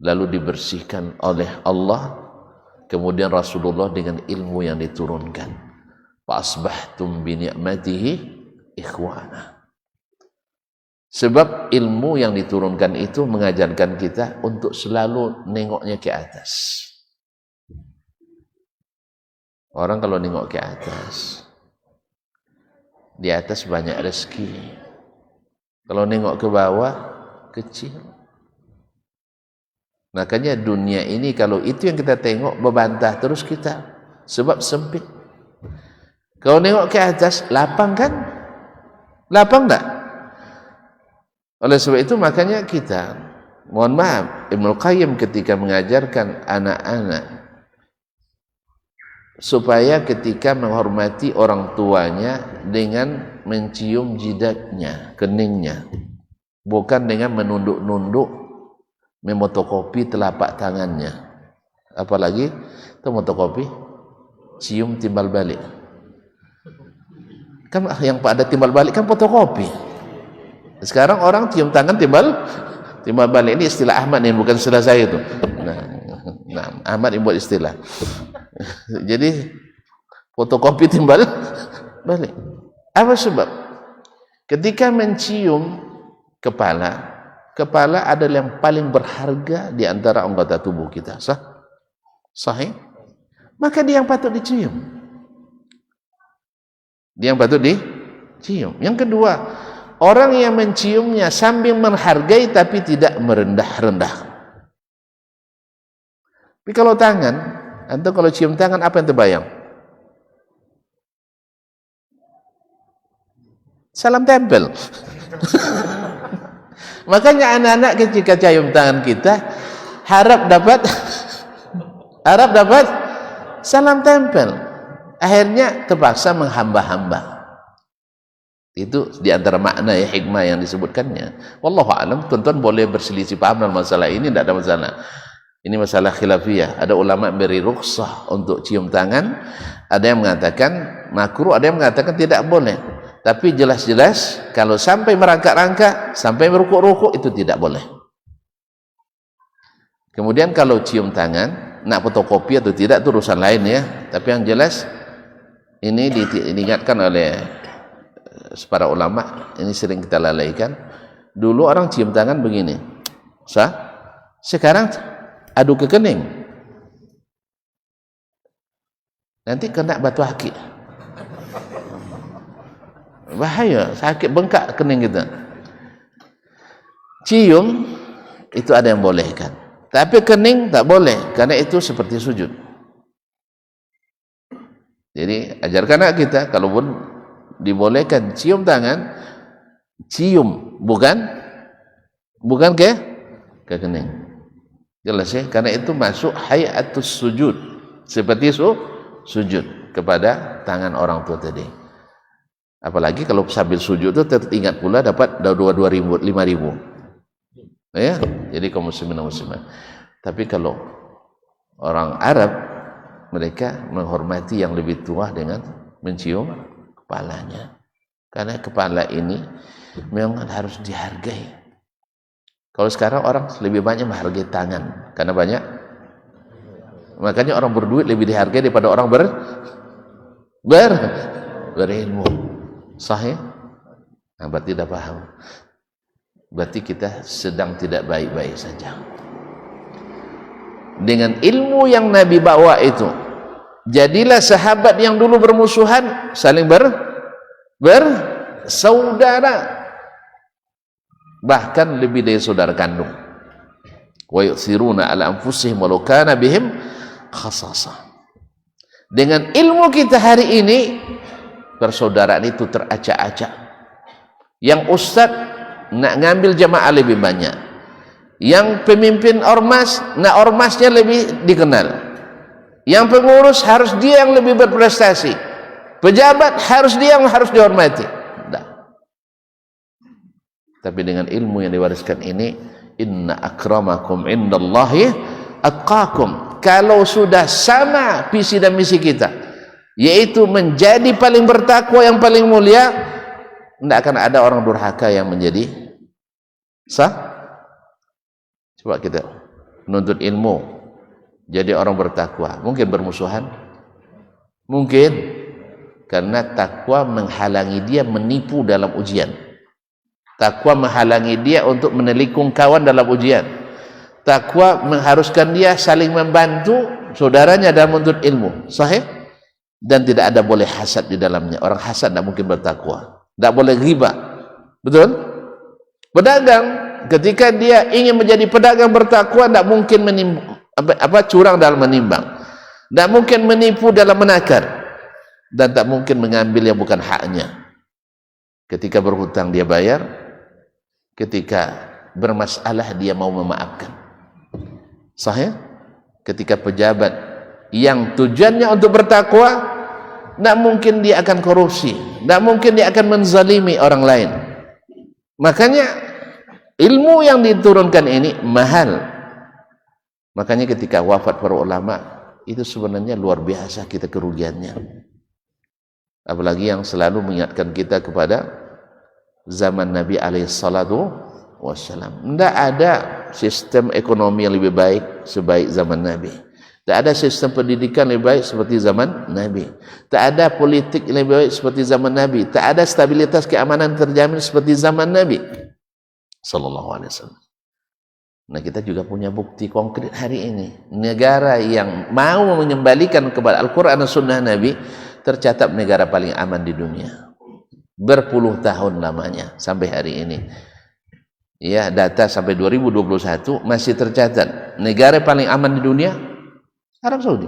lalu dibersihkan oleh Allah, kemudian Rasulullah dengan ilmu yang diturunkan, fa asbahtum bi ni'matihi ikhwana. Sebab ilmu yang diturunkan itu mengajarkan kita untuk selalu nengoknya ke atas. Orang kalau nengok ke atas, di atas banyak rezeki. Kalau nengok ke bawah, kecil. Makanya dunia ini kalau itu yang kita tengok, membantah terus kita, sebab sempit. Kalau nengok ke atas, lapang kan? Lapang tak? Oleh sebab itu makanya kita, mohon maaf, Ibnu Qayyim ketika mengajarkan anak-anak supaya ketika menghormati orang tuanya dengan mencium jidatnya, keningnya, bukan dengan menunduk-nunduk, memotokopi telapak tangannya. Apalagi itu motokopi cium timbal balik. Kan yang ada timbal balik kan fotokopi. Sekarang orang cium tangan timbal balik. Ini istilah Ahmad nih, bukan istilah saya itu. Nah, Ahmad yang buat istilah. Jadi fotokopi timbal balik. Apa sebab? Ketika mencium kepala adalah yang paling berharga di antara anggota tubuh kita. Sahih? Maka dia yang patut dicium. Dia yang patut dicium. Yang kedua, orang yang menciumnya sambil menghargai tapi tidak merendah-rendah. Tapi kalau tangan, antum kalau cium tangan apa yang terbayang? Salam tempel. Makanya anak-anak ketika cium tangan kita harap dapat salam tempel. Akhirnya terpaksa menghamba-hamba. Itu diantara makna ya hikmah yang disebutkannya. Wallahu a'lam. Tuan-tuan boleh berselisih paham dalam masalah ini, tidak ada masalah. Ini masalah khilafiyah. Ada ulama beri rukhsah untuk cium tangan. Ada yang mengatakan makruh, ada yang mengatakan tidak boleh. Tapi jelas-jelas kalau sampai merangkak-rangkak, sampai merukuk-rukuk itu tidak boleh. Kemudian kalau cium tangan, nak fotokopi atau tidak itu urusan lain ya. Tapi yang jelas ini diingatkan oleh para ulama, ini sering kita lalaikan. Dulu orang cium tangan begini, sekarang adu ke kening, nanti kena batu akik, bahaya, sakit bengkak kening kita. Cium itu ada yang bolehkan, tapi kening tak boleh, karena itu seperti sujud. Jadi ajarkan anak kita, kalaupun dibolehkan cium tangan, cium bukan ke kening. Jelas ya, karena itu masuk hayatus sujud, seperti sujud kepada tangan orang tua tadi. Apalagi kalau sambil sujud itu teringat pula dapat 2.000 5.000. Ya, jadi kaum muslimin dan muslimat. Tapi kalau orang Arab, mereka menghormati yang lebih tua dengan mencium kepalanya, karena kepala ini memang harus dihargai. Kalau sekarang orang lebih banyak menghargai tangan, karena banyak, makanya orang berduit lebih dihargai daripada orang berilmu. Sahih? Nah, berarti tidak paham. Berarti kita sedang tidak baik-baik saja. Dengan ilmu yang Nabi bawa itu, jadilah sahabat yang dulu bermusuhan saling bersaudara, bahkan lebih dari saudara kandung. Wa yu'thiruna ala anfusihim walau kana bihim khasasah. Dengan ilmu kita hari ini, persaudaraan itu teracak-acak. Yang ustaz nak ngambil jamaah lebih banyak, yang pemimpin ormas nak ormasnya lebih dikenal, yang pengurus harus dia yang lebih berprestasi, pejabat harus dia yang harus dihormati. Nah. Tapi dengan ilmu yang diwariskan ini, inna akramakum indallahi atqakum. Kalau sudah sama visi dan misi kita, yaitu menjadi paling bertakwa, yang paling mulia, tidak akan ada orang durhaka yang menjadi sah. Coba kita menuntut ilmu, jadi orang bertakwa, mungkin bermusuhan? Mungkin, karena takwa menghalangi dia menipu dalam ujian. Takwa menghalangi dia untuk menelikung kawan dalam ujian. Takwa mengharuskan dia saling membantu saudaranya dalam menuntut ilmu. Sahih? Dan tidak ada boleh hasad di dalamnya. Orang hasad tidak mungkin bertakwa. Tidak boleh ghibah. Betul? Pedagang, ketika dia ingin menjadi pedagang bertakwa, tidak mungkin curang dalam menimbang, tidak mungkin menipu dalam menakar, dan tak mungkin mengambil yang bukan haknya. Ketika berhutang dia bayar, ketika bermasalah dia mau memaafkan. Sahih? Ketika pejabat yang tujuannya untuk bertakwa, tidak mungkin dia akan korupsi, tidak mungkin dia akan menzalimi orang lain. Makanya ilmu yang diturunkan ini mahal. Makanya ketika wafat para ulama, itu sebenarnya luar biasa kita kerugiannya. Apalagi yang selalu mengingatkan kita kepada zaman Nabi alaihissalatu wassalam. Tidak ada sistem ekonomi yang lebih baik sebaik zaman Nabi. Tak ada sistem pendidikan lebih baik seperti zaman Nabi. Tak ada politik yang lebih baik seperti zaman Nabi. Tak ada stabilitas keamanan terjamin seperti zaman Nabi sallallahu alaihi wasallam. Nah, kita juga punya bukti konkret hari ini. Negara yang mau mengembalikan kepada Al-Quran dan Sunnah Nabi tercatat negara paling aman di dunia. Berpuluh tahun lamanya sampai hari ini. Ya, data sampai 2021 masih tercatat negara paling aman di dunia Arab Saudi.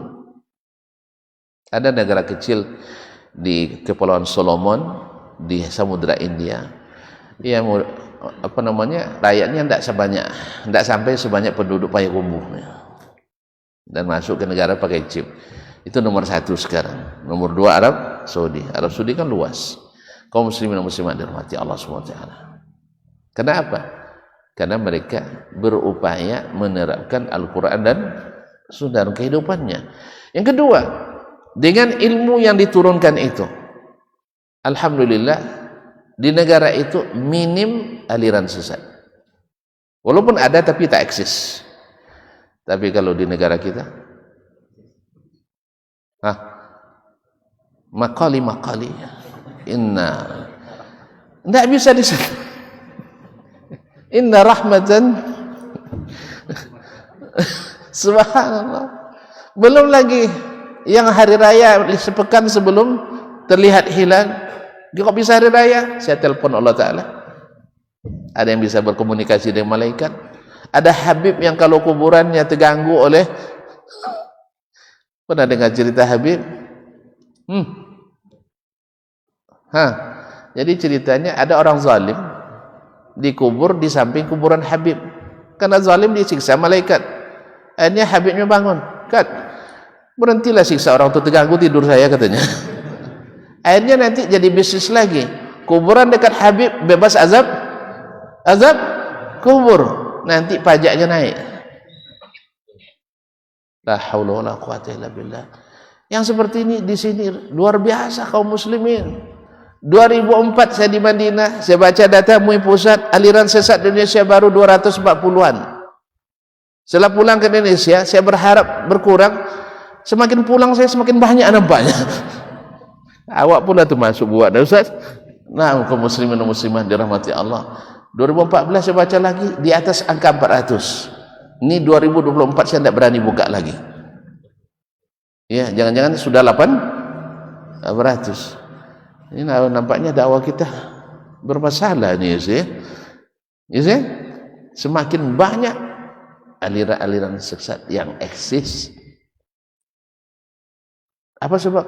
Ada negara kecil di Kepulauan Solomon di Samudra India yang rakyatnya tidak sampai sebanyak penduduk Payakumbuh, dan masuk ke negara pakai chip. Itu nomor 1 sekarang. Nomor 2 Arab Saudi. Arab Saudi kan luas. Kaum muslimin dan muslimat dirahmati Allah SWT. Kenapa? Karena mereka berupaya menerapkan Al-Quran dan Sunnah dalam kehidupannya. Yang kedua, dengan ilmu yang diturunkan itu, alhamdulillah, di negara itu minim aliran sesat. Walaupun ada tapi tak eksis. Tapi kalau di negara kita, makali tidak bisa disebut. Inna rahmatan subhanallah. Belum lagi yang hari raya sepekan sebelum terlihat hilal, dia kok bisa hari raya? Saya telepon Allah Ta'ala. Ada yang bisa berkomunikasi dengan malaikat. Ada Habib yang kalau kuburannya terganggu oleh, pernah dengar cerita Habib? Jadi ceritanya ada orang zalim dikubur di samping kuburan Habib. Karena zalim disiksa malaikat. Akhirnya Habibnya bangun, berhentilah siksa orang itu, terganggu tidur saya, katanya. Akhirnya nanti jadi bisnis lagi. Kuburan dekat Habib bebas azab kubur. Nanti pajaknya naik. La haula wala quwata illa billah. Yang seperti ini di sini luar biasa kaum muslimin. 2004 saya di Madinah, saya baca data MUI Pusat, aliran sesat di Indonesia baru 240-an. Setelah pulang ke Indonesia, saya berharap berkurang. Semakin pulang saya semakin banyak nampaknya. Awak pula tu masuk buat dah Ustaz. Nah, kaum muslimin dan muslimat dirahmati Allah. 2014 saya baca lagi di atas angka 400. Ini 2024 saya tidak berani buka lagi. Ya, jangan-jangan sudah 800. Ini nampaknya dakwah kita bermasalah nih, ya. Semakin banyak aliran-aliran sesat yang eksis. Apa sebab?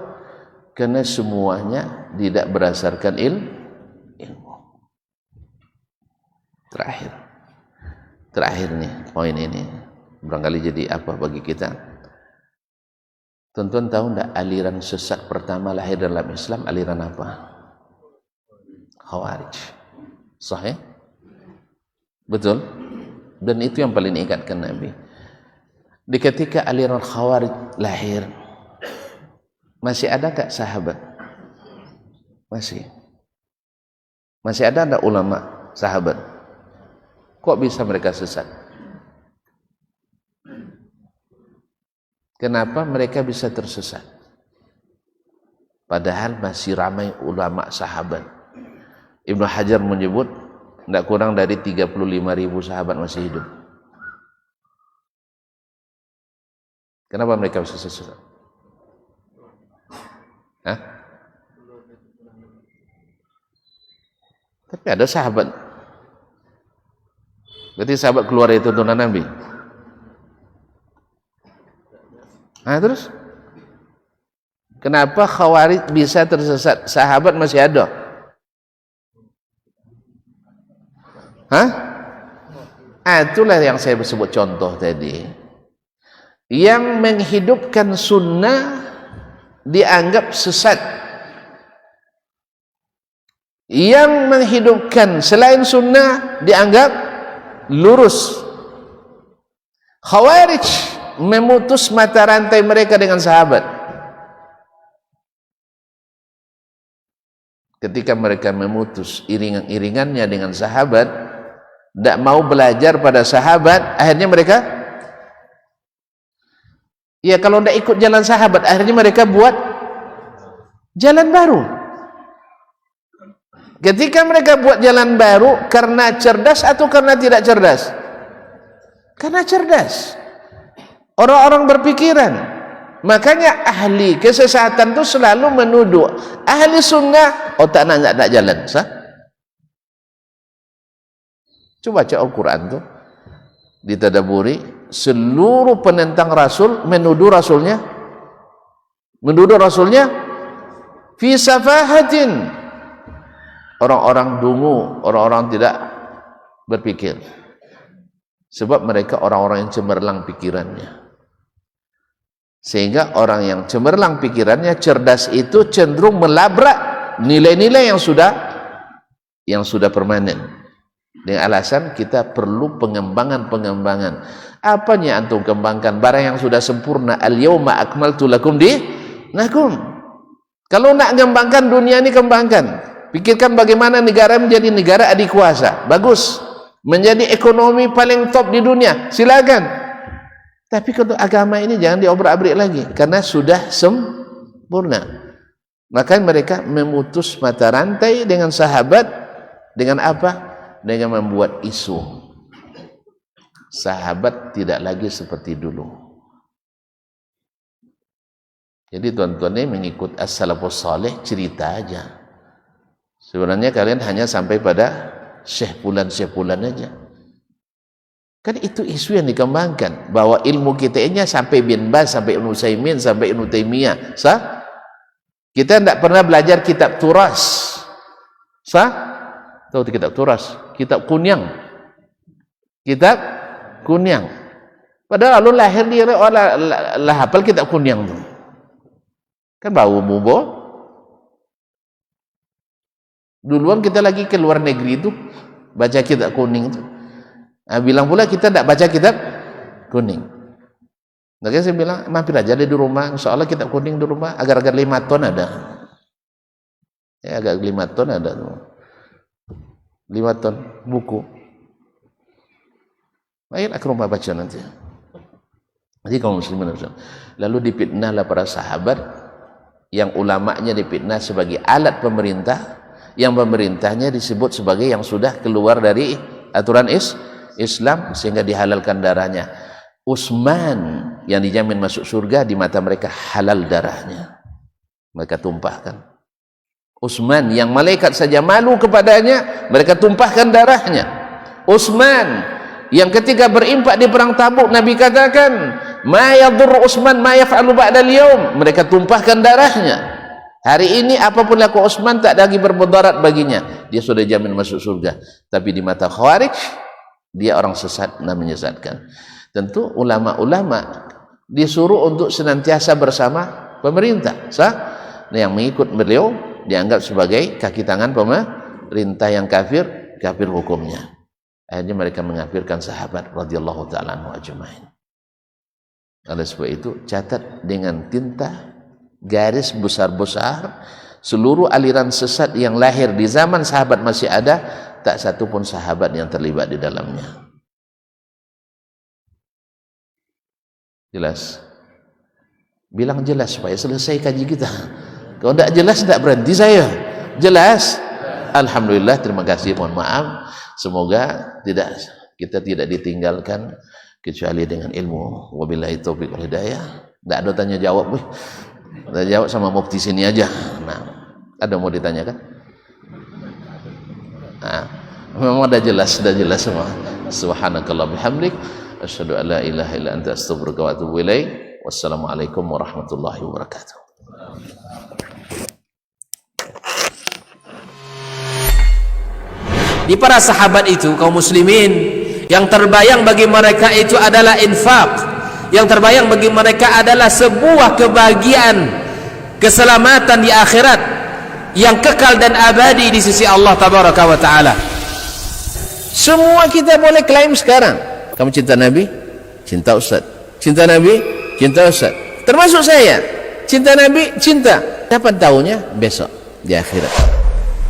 Karena semuanya tidak berdasarkan ilmu. Terakhir nih poin ini barangkali jadi apa bagi kita. Tuan-tuan tahu enggak aliran sesat pertama lahir dalam Islam aliran apa? Khawarij. Sahih? Betul? Dan itu yang paling diingatkan Nabi. Di ketika aliran Khawarij lahir, masih ada tak sahabat? Masih ada tak ulama sahabat? Kok bisa mereka sesat? Kenapa mereka bisa tersesat? Padahal masih ramai ulama sahabat. Ibnu Hajar menyebut tidak kurang dari 35.000 sahabat masih hidup. Kenapa mereka bisa sesat? Tapi ada sahabat. Berarti sahabat keluar dari tuntunan Nabi. Terus kenapa Khawarij bisa tersesat? Sahabat masih ada. Itulah yang saya sebut contoh tadi. Yang menghidupkan sunnah dianggap sesat. Yang menghidupkan selain sunnah dianggap lurus. Khawarij memutus mata rantai mereka dengan sahabat. Ketika mereka memutus iringan-iringannya dengan sahabat, tidak mau belajar pada sahabat, akhirnya mereka, ya kalau tidak ikut jalan sahabat, akhirnya mereka buat jalan baru. Ketika mereka buat jalan baru, karena cerdas atau karena tidak cerdas? Karena cerdas. Orang-orang berpikiran. Makanya ahli kesesatan itu selalu menuduh ahli sunnah, tak nak jalan. Coba baca Al-Quran tuh, ditadaburi, seluruh penentang Rasul menuduh Rasulnya fi safahatin, orang-orang dungu, orang-orang tidak berpikir, sebab mereka orang-orang yang cemerlang pikirannya. Sehingga orang yang cemerlang pikirannya, cerdas itu cenderung melabrak nilai-nilai yang sudah permanen, dengan alasan kita perlu pengembangan. Apanya antum kembangkan? Barang yang sudah sempurna. Al-yawma akmaltu lakum dinakum. Kalau nak kembangkan dunia ini, kembangkan. Pikirkan bagaimana negara menjadi negara adikuasa, bagus, menjadi ekonomi paling top di dunia, silakan. Tapi untuk agama ini jangan diobrak-abrik lagi, karena sudah sempurna. Maka mereka memutus mata rantai dengan sahabat. Dengan apa? Dengan membuat isu. Sahabat tidak lagi seperti dulu. Jadi tuan-tuan ini mengikut as-salafus salih, cerita aja. Sebenarnya kalian hanya sampai pada Syekh Fulan aja. Kan itu isu yang dikembangkan, bahwa ilmu kita ini sampai bin Baz, sampai Ibnu Utsaimin, sampai Ibnu Taimiyah. Sah? Kita tidak pernah belajar kitab turas. Sah? Tahu kitab turas? Kitab kunyang. Padahal lu lahir di lah hafal kitab kunyang tu. Kan bau mubo. Duluan kita lagi ke luar negeri itu baca kitab kuning itu. Bilang pula kita tidak baca kitab kuning. Makanya saya bilang mampir aja di rumah, insya Allah kitab kuning di rumah, agar-agar 5 ton ada. Ya, agak 5 ton ada tuh. 5 ton buku. Ayolah ke rumah baca nanti. Jadi kaum muslimin, lalu dipitnahlah para sahabat, yang ulamanya dipitnah sebagai alat pemerintah, yang pemerintahnya disebut sebagai yang sudah keluar dari aturan Islam, sehingga dihalalkan darahnya. Utsman yang dijamin masuk surga, di mata mereka halal darahnya, mereka tumpahkan. Utsman yang malaikat saja malu kepadanya, mereka tumpahkan darahnya. Utsman yang ketika berimpak di perang Tabuk, Nabi katakan ma yadur Utsman ma yaf'alu ba'da al-yawm, mereka tumpahkan darahnya. Hari ini apapun laku Utsman tak lagi bermudarat baginya, dia sudah jamin masuk surga. Tapi di mata Khawarij, dia orang sesat dan menyesatkan. Tentu ulama-ulama disuruh untuk senantiasa bersama pemerintah. Nah, yang mengikut beliau dianggap sebagai kaki tangan pemerintah yang kafir hukumnya. Akhirnya mereka mengkafirkan sahabat radhiyallahu ta'ala anhu ajmain. Oleh sebab itu, catat dengan tinta garis besar-besar, seluruh aliran sesat yang lahir di zaman sahabat masih ada, tak satu pun sahabat yang terlibat di dalamnya. Jelas? Bilang jelas supaya selesai kaji kita. Kalau tidak jelas, tidak berhenti saya. Jelas? Alhamdulillah, terima kasih, mohon maaf. Semoga kita tidak ditinggalkan kecuali dengan ilmu. Wabillahi taufiq wal hidayah. Tidak ada tanya jawab. Kita jawab sama mufti sini aja. Nah, ada mau ditanyakan? Nah, memang sudah jelas semua. Subhanakallah bihamdik, asyhadu an la ilaha illa anta astaghfiruka wa atubu ilaik. Wassalamualaikum warahmatullahi wabarakatuh. Di para sahabat itu, kaum muslimin, yang terbayang bagi mereka itu adalah infak, yang terbayang bagi mereka adalah sebuah kebahagiaan, keselamatan di akhirat yang kekal dan abadi di sisi Allah tabaraka wa taala. Semua kita boleh klaim sekarang. Kamu cinta Nabi? Cinta Ustaz. Cinta Nabi? Cinta Ustaz. Termasuk saya. Cinta Nabi? Cinta. Dapat tahunya besok di akhirat.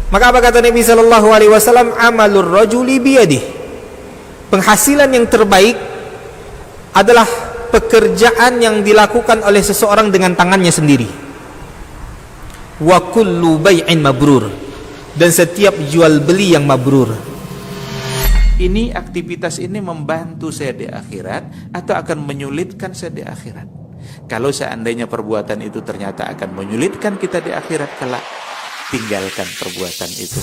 Maka apa kata Nabi SAW? Amalur rajuli biyadih. Penghasilan yang terbaik adalah pekerjaan yang dilakukan oleh seseorang dengan tangannya sendiri. Wa kullu bai'in mabrur. Dan setiap jual beli yang mabrur. Ini aktivitas ini membantu saya di akhirat atau akan menyulitkan saya di akhirat? Kalau seandainya perbuatan itu ternyata akan menyulitkan kita di akhirat kelak, tinggalkan perbuatan itu.